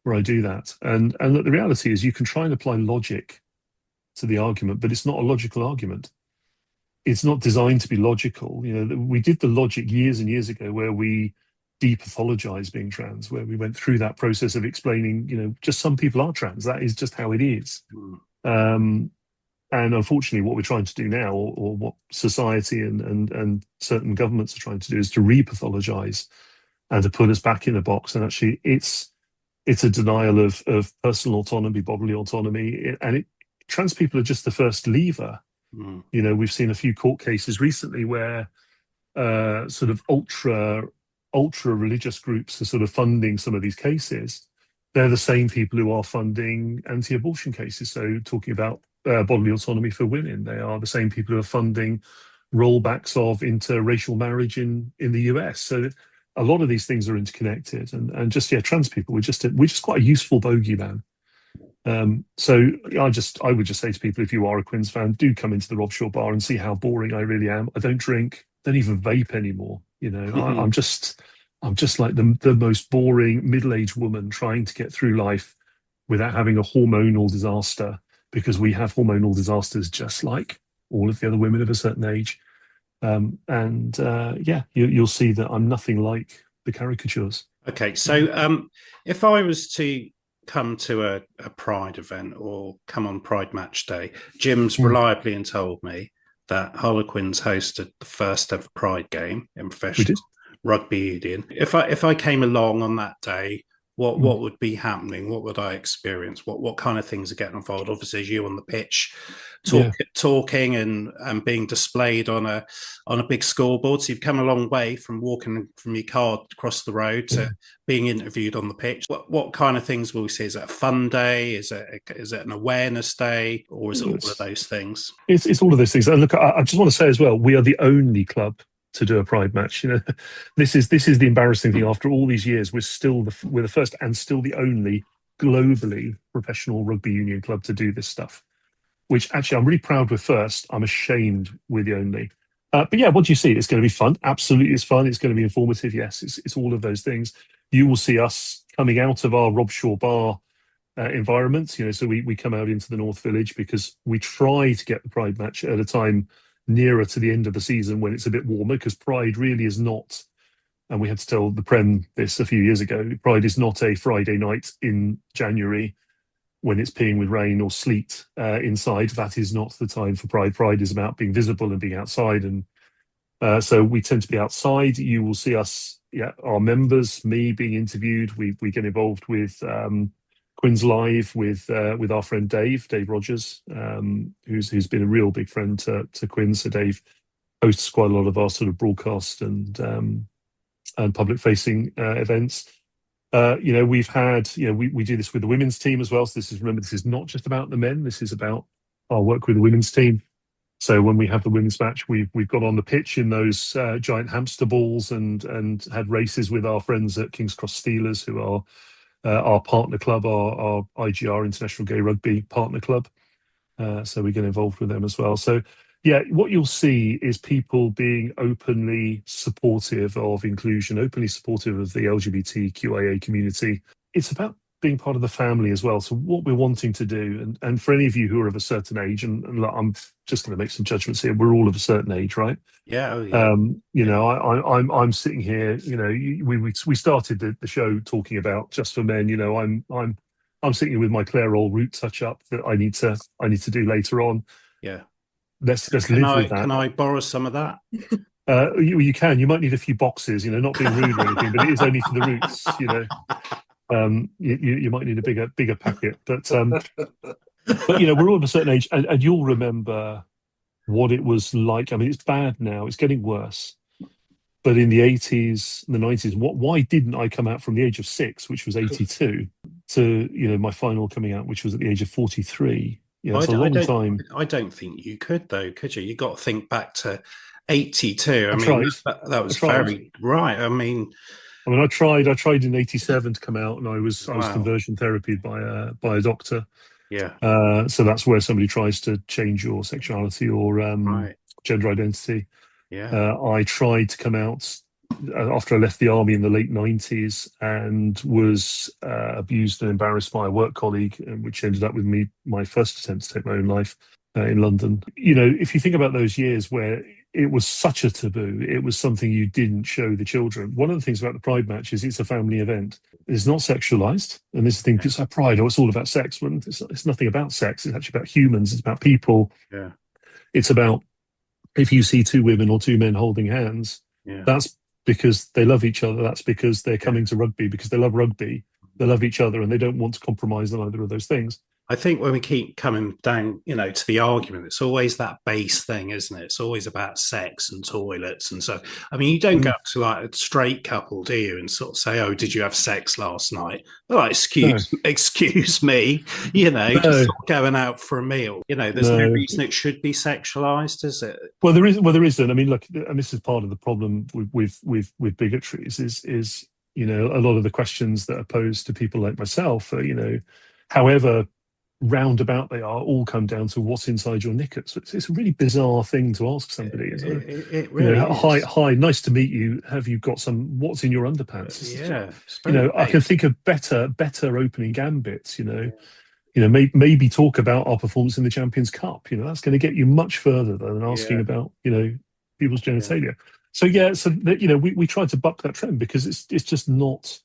where I do that. And the reality is you can try and apply logic to the argument, but it's not a logical argument. It's not designed to be logical. We did the logic years and years ago where we depathologized being trans, where we went through that process of explaining, just some people are trans. That is just how it is. And unfortunately, what we're trying to do now, or what society and certain governments are trying to do, is to repathologize and to put us back in a box. And actually, it's it's a denial of personal autonomy, bodily autonomy, and trans people are just the first lever. You know, we've seen a few court cases recently where sort of ultra religious groups are sort of funding some of these cases. They're the same people who are funding anti-abortion cases. So talking about bodily autonomy for women, they are the same people who are funding rollbacks of interracial marriage in the US. So a lot of these things are interconnected, and just trans people, we're just quite a useful bogeyman. So I would just say to people, if you are a Quins fan, do come into the Rob Shaw bar and see how boring I really am. I don't drink, don't even vape anymore. You know, I'm just like the most boring middle-aged woman trying to get through life without having a hormonal disaster, because we have hormonal disasters just like all of the other women of a certain age. You'll see that I'm nothing like the caricatures. Okay, so if I was to come to a Pride event or come on Pride match day, Jim's reliably and told me that Harlequins hosted the first ever Pride game in professional rugby union. If I came along on that day, what would be happening? What would I experience? What kind of things are getting involved? Obviously, as you on the pitch, talking and being displayed on a big scoreboard. So you've come a long way from walking from your car across the road to being interviewed on the pitch. What kind of things will we see? Is it a fun day? Is it an awareness day, or is it all of those things? It's all of those things. And look, I just want to say as well, we are the only club to do a Pride match. You know, this is the embarrassing thing. After all these years, we're the first and still the only globally professional rugby union club to do this stuff. Which actually I'm really proud we're first. I'm ashamed we're the only. But yeah, what do you see? It's going to be fun. Absolutely, it's fun. It's going to be informative. Yes, it's all of those things. You will see us coming out of our Rob Shaw bar environment. You know, so we come out into the North Village because we try to get the Pride match at a time nearer to the end of the season when it's a bit warmer, because Pride really is not, and we had to tell the Prem this a few years ago, Pride is not a Friday night in January when it's peeing with rain or sleet inside. That is not the time for Pride. Pride is about being visible and being outside. And so we tend to be outside. You will see us, our members, me being interviewed. We get involved with Quins Live with our friend Dave Rogers, who's been a real big friend to Quins. So Dave hosts quite a lot of our sort of broadcast and public facing events. We've had, we do this with the women's team as well. So this is not just about the men. This is about our work with the women's team. So when we have the women's match, we've got on the pitch in those giant hamster balls and had races with our friends at King's Cross Steelers, who are our partner club, our IGR International Gay Rugby partner club. So we get involved with them as well. So yeah, what you'll see is people being openly supportive of inclusion, openly supportive of the LGBTQIA community. It's about being part of the family as well. So what we're wanting to do, and for any of you who are of a certain age, and look, I'm just going to make some judgments here. We're all of a certain age, right? Yeah. Oh, yeah. I'm sitting here. We started the show talking about Just for Men. I'm sitting here with my Clairol root touch up that I need to do later on. Yeah. Let's live with that. Can I borrow some of that? You can. You might need a few boxes. Not being rude or anything, but it is only for the roots. You might need a bigger packet. But we're all of a certain age, and you'll remember what it was like. I mean, it's bad now. It's getting worse. But in the 80s, the 90s, why didn't I come out from the age of 6, which was 82, to my final coming out, which was at the age of 43? It's a long time. I don't think you could, though, could you? You got to think back to 82. That was very right. I tried in 87 to come out, and I was conversion therapied by a doctor. Yeah. So that's where somebody tries to change your sexuality or gender identity. Yeah. I tried to come out after I left the army in the late 90s and was abused and embarrassed by a work colleague, which ended up with my first attempt to take my own life in London. If you think about those years where it was such a taboo, it was something you didn't show the children. One of the things about the Pride match is it's a family event. It's not sexualized. And this thing, it's like Pride, it's all about sex. Well, it's nothing about sex. It's actually about humans. It's about people. Yeah. It's about, if you see 2 women or 2 men holding hands, that's because they love each other. That's because they're coming to rugby because they love rugby. They love each other, and they don't want to compromise on either of those things. I think when we keep coming down, to the argument, it's always that base thing, isn't it? It's always about sex and toilets. And so, I mean, you don't go up to like a straight couple, do you? And sort of say, oh, did you have sex last night? Well, excuse me, just sort of going out for a meal. There's no reason it should be sexualized, is it? Well, there isn't. I mean, look, and this is part of the problem with bigotries is, a lot of the questions that are posed to people like myself are, however roundabout they are, all come down to what's inside your knickers. It's a really bizarre thing to ask somebody. It really is. Hi, nice to meet you. Have you got what's in your underpants? Yeah, I can think of better opening gambits. Maybe talk about our performance in the Champions Cup. That's going to get you much further than asking about people's genitalia. We try to buck that trend because it's just not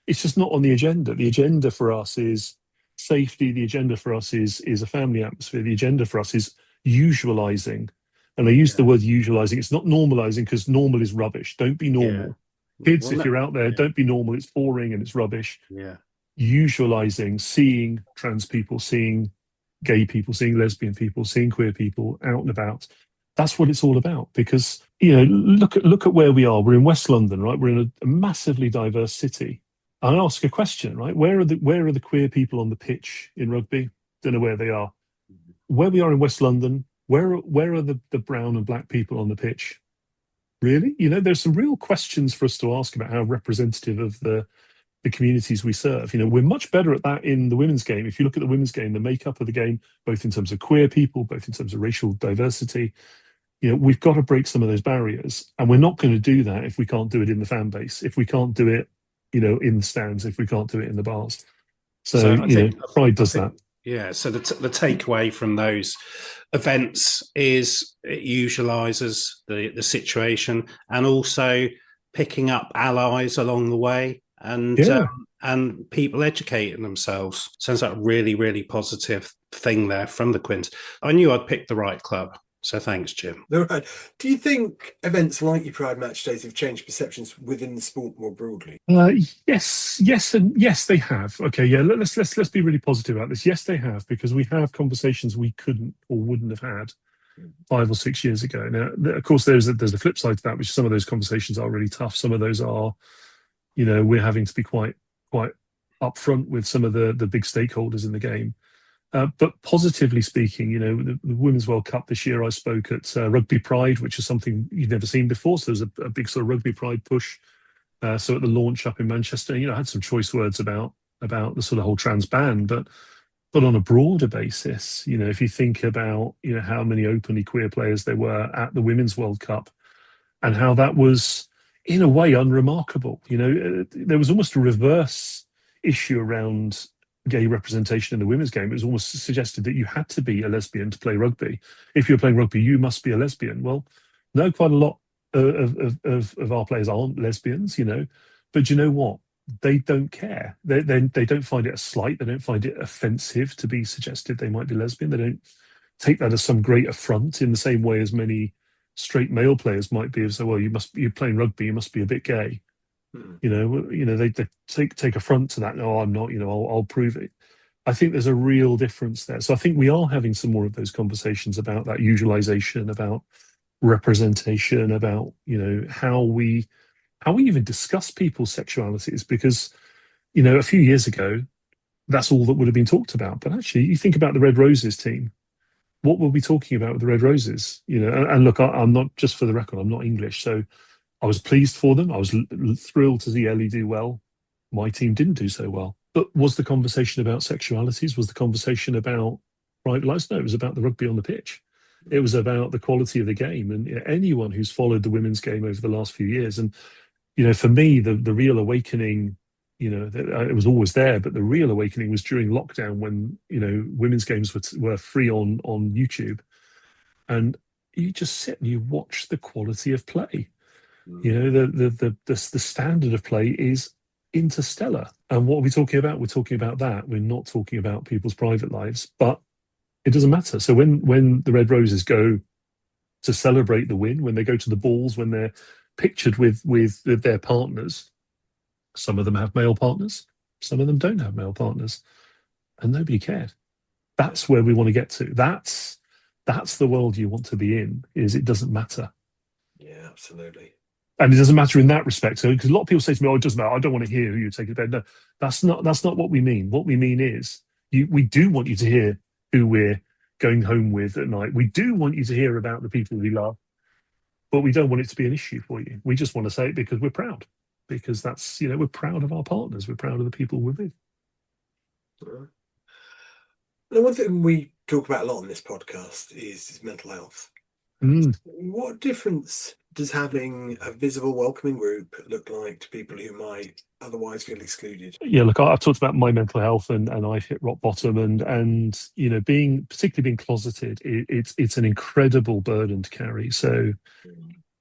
on the agenda. The agenda for us is safety. The agenda for us is a family atmosphere. The agenda for us is usualizing, and I use the word usualizing. It's not normalizing, because normal is rubbish. Don't be normal, kids. If you're out there, don't be normal. It's boring and it's rubbish. Usualizing, seeing trans people, seeing gay people, seeing lesbian people, seeing queer people out and about. That's what it's all about. Because look at where we are. We're in West London, right? We're in a massively diverse city. I ask a question, right? Where are the queer people on the pitch in rugby? Don't know where they are. Where we are in West London, where are the brown and black people on the pitch? Really? There's some real questions for us to ask about how representative of the communities we serve. We're much better at that in the women's game. If you look at the women's game, the makeup of the game, both in terms of queer people, both in terms of racial diversity, we've got to break some of those barriers. And we're not going to do that if we can't do it in the fan base, if we can't do it in the stands, if we can't do it in the bars. So I think Pride does that. Yeah. So the takeaway from those events is it usualizes the situation, and also picking up allies along the way, and people educating themselves. Sounds like a really, really positive thing there from the Quins. I knew I'd picked the right club. So thanks, Jim. All right. Do you think events like your Pride match days have changed perceptions within the sport more broadly? Yes, and yes, they have. Okay, yeah. Let's be really positive about this. Yes, they have, because we have conversations we couldn't or wouldn't have had 5 or 6 years ago. Now, of course, there's a flip side to that, which some of those conversations are really tough. Some of those are, we're having to be quite upfront with some of the big stakeholders in the game. But positively speaking, the Women's World Cup this year, I spoke at Rugby Pride, which is something you've never seen before. So there's a big sort of Rugby Pride push. So at the launch up in Manchester, I had some choice words about the sort of whole trans ban, but on a broader basis, if you think about, how many openly queer players there were at the Women's World Cup, and how that was, in a way, unremarkable. There was almost a reverse issue around gay representation in the women's game. It was almost suggested that you had to be a lesbian to play rugby. If you're playing rugby, you must be a lesbian. Well, no, quite a lot of our players aren't lesbians, but you know what? They don't care. They don't find it a slight. They don't find it offensive to be suggested they might be lesbian. They don't take that as some great affront in the same way as many straight male players might be. So, well, you're playing rugby, you must be a bit gay. They take affront to that. No, I'm not. I'll prove it. I think there's a real difference there. So I think we are having some more of those conversations about that usualization, about representation, about how we even discuss people's sexualities. Because a few years ago, that's all that would have been talked about. But actually, you think about the Red Roses team. What were we talking about with the Red Roses? And look, I'm not, just for the record, I'm not English, so I was pleased for them. I was thrilled to see Ellie do well. My team didn't do so well. But was the conversation about sexualities? Was the conversation about private lives? No, it was about the rugby on the pitch. It was about the quality of the game. And anyone who's followed the women's game over the last few years, and for me, the real awakening, it was always there, but the real awakening was during lockdown, when women's games were free on YouTube, and you just sit and you watch the quality of play. The standard of play is interstellar. And what are we talking about? We're talking about that. We're not talking about people's private lives, but it doesn't matter. So when the Red Roses go to celebrate the win, when they go to the balls, when they're pictured with their partners, some of them have male partners, Some of them don't have male partners, and nobody cared. That's where we want to get to. That's the world you want to be in, is it doesn't matter. Yeah, absolutely. And it doesn't matter in that respect. So, because a lot of people say to me, "Oh, it doesn't matter. I don't want to hear who you take to bed." No, that's not what we mean. What we mean is we do want you to hear who we're going home with at night. We do want you to hear about the people we love, but we don't want it to be an issue for you. We just want to say it because we're proud, because that's, we're proud of our partners. We're proud of the people we're with. Right. Now, one thing we talk about a lot on this podcast is mental health. What difference does having a visible, welcoming group look like to people who might otherwise feel excluded? Yeah, look, I've talked about my mental health, and I've hit rock bottom, and particularly being closeted, it's an incredible burden to carry. So,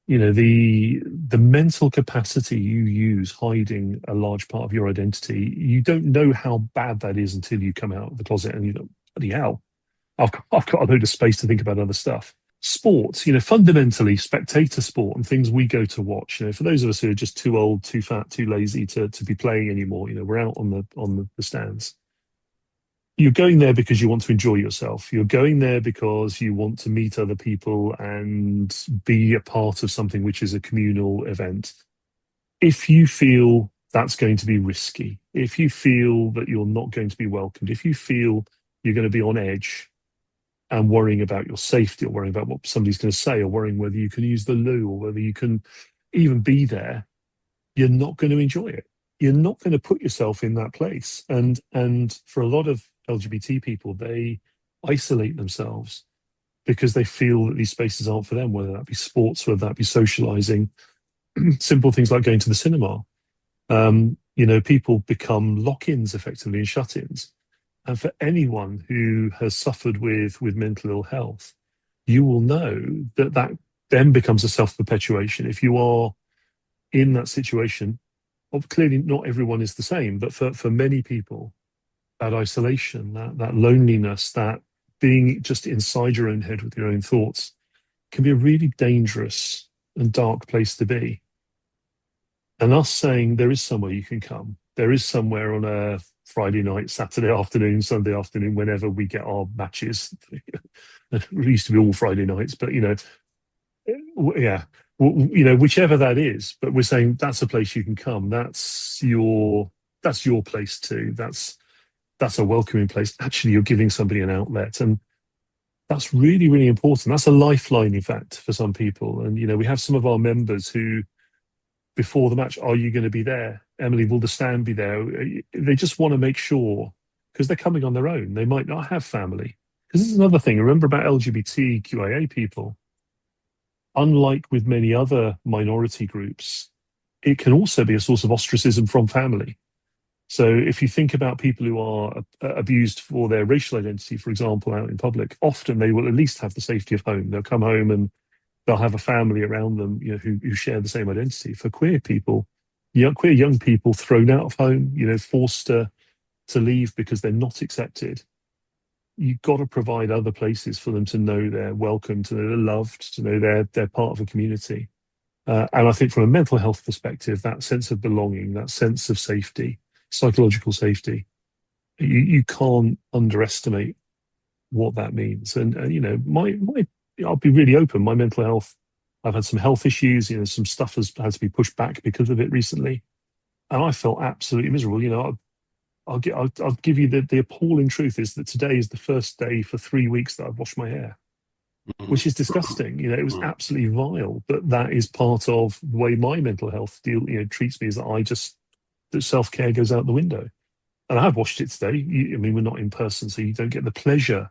the mental capacity you use hiding a large part of your identity, you don't know how bad that is until you come out of the closet and you go, bloody hell, I've got a load of space to think about other stuff. Sports, fundamentally spectator sport and things we go to watch, for those of us who are just too old, too fat, too lazy to be playing anymore, we're out on the stands. You're going there because you want to enjoy yourself. You're going there because you want to meet other people and be a part of something which is a communal event. If you feel that's going to be risky, if you feel that you're not going to be welcomed, if you feel you're going to be on edge and worrying about your safety, or worrying about what somebody's going to say, or worrying whether you can use the loo, or whether you can even be there, you're not going to enjoy it. You're not going to put yourself in that place. And for a lot of LGBT people, they isolate themselves because they feel that these spaces aren't for them, whether that be sports, whether that be socializing, simple things like going to the cinema. People become lock-ins effectively and shut-ins. And for anyone who has suffered with mental ill health, you will know that then becomes a self-perpetuation. If you are in that situation, clearly not everyone is the same, but for many people, that isolation, that loneliness, that being just inside your own head with your own thoughts can be a really dangerous and dark place to be. And us saying there is somewhere you can come, there is somewhere on a Friday night, Saturday afternoon, Sunday afternoon, whenever we get our matches. It used to be all Friday nights, but whichever that is. But we're saying that's a place you can come. That's your place too. That's a welcoming place. Actually, you're giving somebody an outlet, and that's really, really important. That's a lifeline, in fact, for some people. And we have some of our members who, before the match, are you going to be there? Emily, will the stand be there? They just want to make sure, because they're coming on their own. They might not have family. Because this is another thing. Remember about LGBTQIA people. Unlike with many other minority groups, it can also be a source of ostracism from family. So if you think about people who are abused for their racial identity, for example, out in public, often they will at least have the safety of home. They'll come home and they'll have a family around them, who share the same identity. For queer people, queer young people thrown out of home, forced to leave because they're not accepted. You've got to provide other places for them to know they're welcome, to know they're loved, to know they're part of a community. And I think from a mental health perspective, that sense of belonging, that sense of safety, psychological safety, you can't underestimate what that means. And I'll be really open. My mental health, I've had some health issues. Some stuff has had to be pushed back because of it recently, and I felt absolutely miserable. I'll give you the appalling truth is that today is the first day for 3 weeks that I've washed my hair, which is disgusting. It was absolutely vile, but that is part of the way my mental health treats me, is that self-care goes out the window. And I have washed it today. We're not in person, so you don't get the pleasure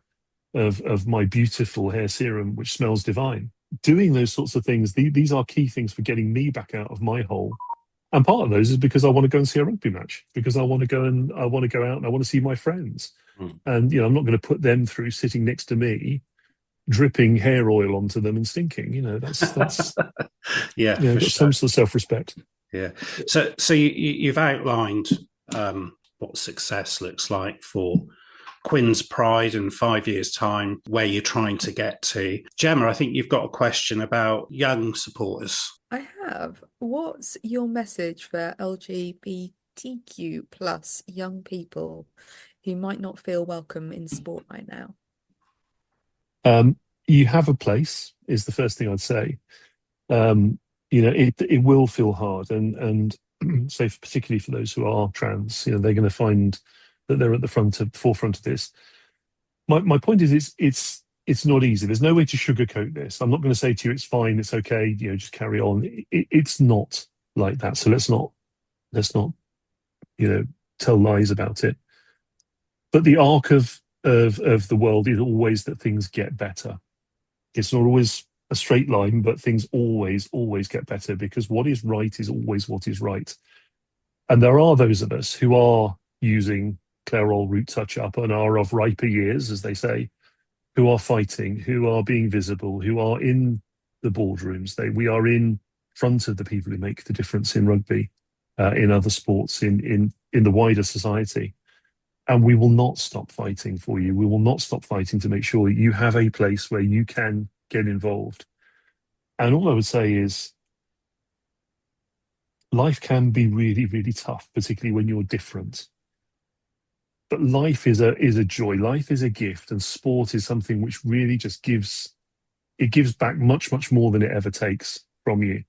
of my beautiful hair serum, which smells divine. Doing those sorts of things, these are key things for getting me back out of my hole. And part of those is because I want to go and see a rugby match, because I want to go out and I want to see my friends. And I'm not going to put them through sitting next to me, dripping hair oil onto them and stinking. That's yeah, got some sort of self-respect. Yeah. So you've outlined what success looks like for Quins Pride in 5 years' time, where you're trying to get to. Gemma, I think you've got a question about young supporters. I have. What's your message for LGBTQ LGBTQ plus young people who might not feel welcome in sport right now? You have a place is the first thing I'd say. It will feel hard, and so particularly for those who are trans, they're going to find that they're at the forefront of this. My point is, it's not easy. There's no way to sugarcoat this. I'm not going to say to you it's fine, it's okay, just carry on. It's not like that. So let's not tell lies about it. But the arc of the world is always that things get better. It's not always a straight line, but things always get better, because what is right is always what is right. And there are those of us who are using Clairol root touch up and are of riper years, as they say, who are fighting, who are being visible, who are in the boardrooms. We are in front of the people who make the difference in rugby, in other sports, in the wider society. And we will not stop fighting for you. We will not stop fighting to make sure you have a place where you can get involved. And all I would say is, life can be really, really tough, particularly when you're different. But life is a joy. Life is a gift, and sport is something which really just gives back much, much more than it ever takes from you.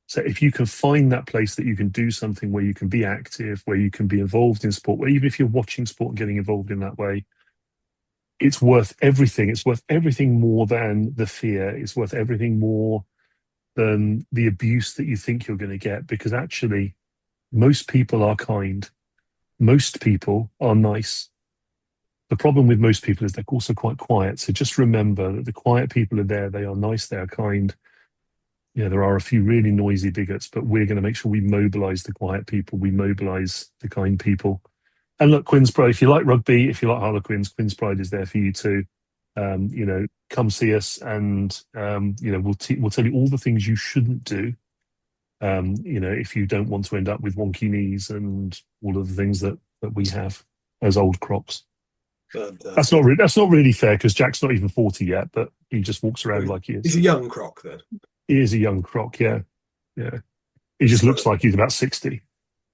So if you can find that place that you can do something where you can be active, where you can be involved in sport, where even if you're watching sport and getting involved in that way, it's worth everything. It's worth everything more than the fear. It's worth everything more than the abuse that you think you're going to get, because actually most people are kind. Most people are nice. The problem with most people is they're also quite quiet. So just remember that the quiet people are there. They are nice. They are kind. There are a few really noisy bigots, but we're going to make sure we mobilise the quiet people. We mobilise the kind people. And look, Quins Pride, if you like rugby, if you like Harlequins, Quins Pride is there for you too. Come see us, and we'll tell you all the things you shouldn't do. If you don't want to end up with wonky knees and all of the things that we have as old crops. That's not really fair, because Jack's not even 40 yet, but he just walks around like he is. He's a young croc then. He is a young croc, yeah. He just looks like he's about 60.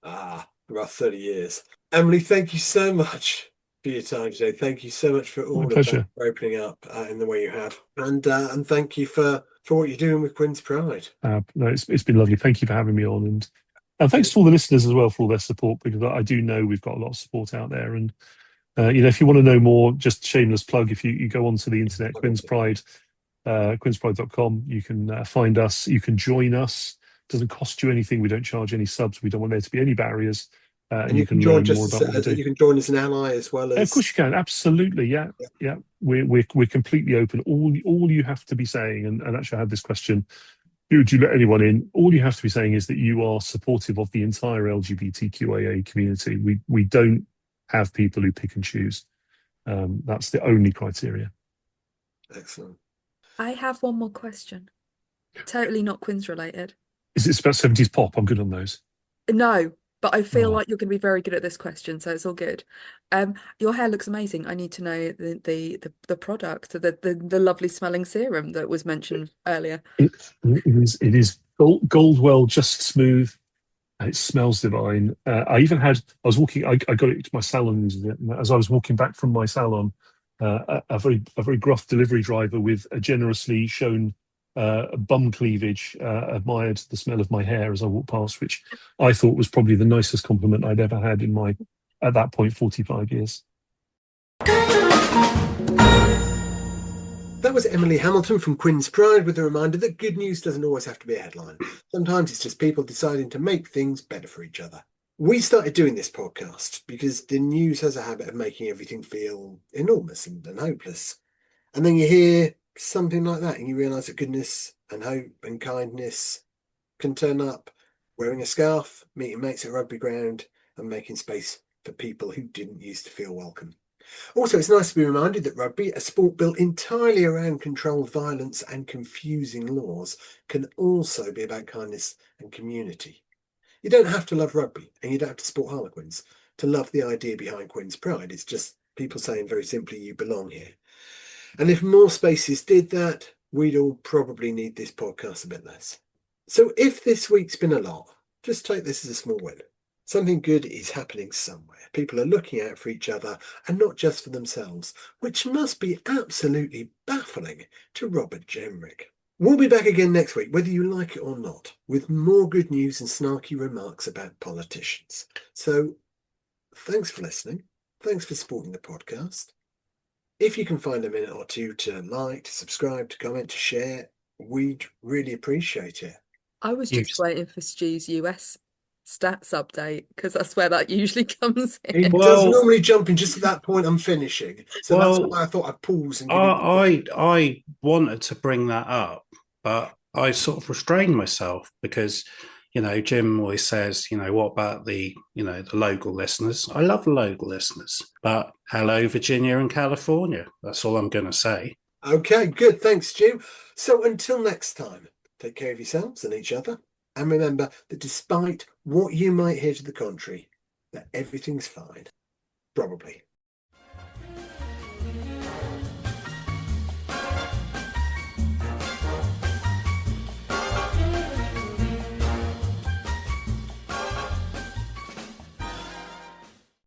About 30 years. Emily, thank you so much for your time today. Thank you so much for all of that, for opening up in the way you have, and thank you for what you're doing with Quins Pride. No, it's been lovely. Thank you for having me on, and thanks to all the listeners as well for all their support, because I do know we've got a lot of support out there. And if you want to know more, just shameless plug, if you go onto the internet, Quins Pride, quinspride.com, you can find us, you can join us. It doesn't cost you anything. We don't charge any subs. We don't want there to be any barriers. And you can learn more about what we do. You can join as an ally as well as. Of course you can. Absolutely, yeah. We're completely open. All you have to be saying, and actually I had this question: would you let anyone in? All you have to be saying is that you are supportive of the entire LGBTQIA community. We don't have people who pick and choose. That's the only criteria. Excellent. I have one more question. Totally not Quins related. Is it about 70s pop? I'm good on those. No, but I feel like you're going to be very good at this question, so it's all good. Your hair looks amazing. I need to know the product, the lovely smelling serum that was mentioned earlier. It is Goldwell Just Smooth. It smells divine. I was walking. I got it to my salon as I was walking back from my salon. A very gruff delivery driver with a generously shown bum cleavage admired the smell of my hair as I walked past, which I thought was probably the nicest compliment I'd ever had in my, at that point, 45 years. That was Emily Hamilton from Quins Pride, with a reminder that good news doesn't always have to be a headline. Sometimes it's just people deciding to make things better for each other. We started doing this podcast because the news has a habit of making everything feel enormous and hopeless. And then you hear something like that and you realise that goodness and hope and kindness can turn up wearing a scarf, meeting mates at a rugby ground, and making space for people who didn't used to feel welcome. Also, it's nice to be reminded that rugby, a sport built entirely around controlled violence and confusing laws, can also be about kindness and community. You don't have to love rugby, and you don't have to support Harlequins to love the idea behind Quins Pride. It's just people saying very simply, you belong here. And if more spaces did that, we'd all probably need this podcast a bit less. So if this week's been a lot, just take this as a small win. Something good is happening somewhere. People are looking out for each other and not just for themselves, which must be absolutely baffling to Robert Jenrick. We'll be back again next week, whether you like it or not, with more good news and snarky remarks about politicians. So thanks for listening. Thanks for supporting the podcast. If you can find a minute or two to like, to subscribe, to comment, to share, we'd really appreciate it. I was just waiting for Stu's US stats update because that's where that usually comes in. It does normally jump in just at that point I'm finishing. So that's why I thought I'd pause and give I wanted to bring that up, but I sort of restrained myself because, you know, Jim always says, you know, what about the local listeners? I love the local listeners, but hello, Virginia and California. That's all I'm going to say. Okay, good. Thanks, Stu. So until next time, take care of yourselves and each other. And remember that despite what you might hear to the contrary, that everything's fine. Probably.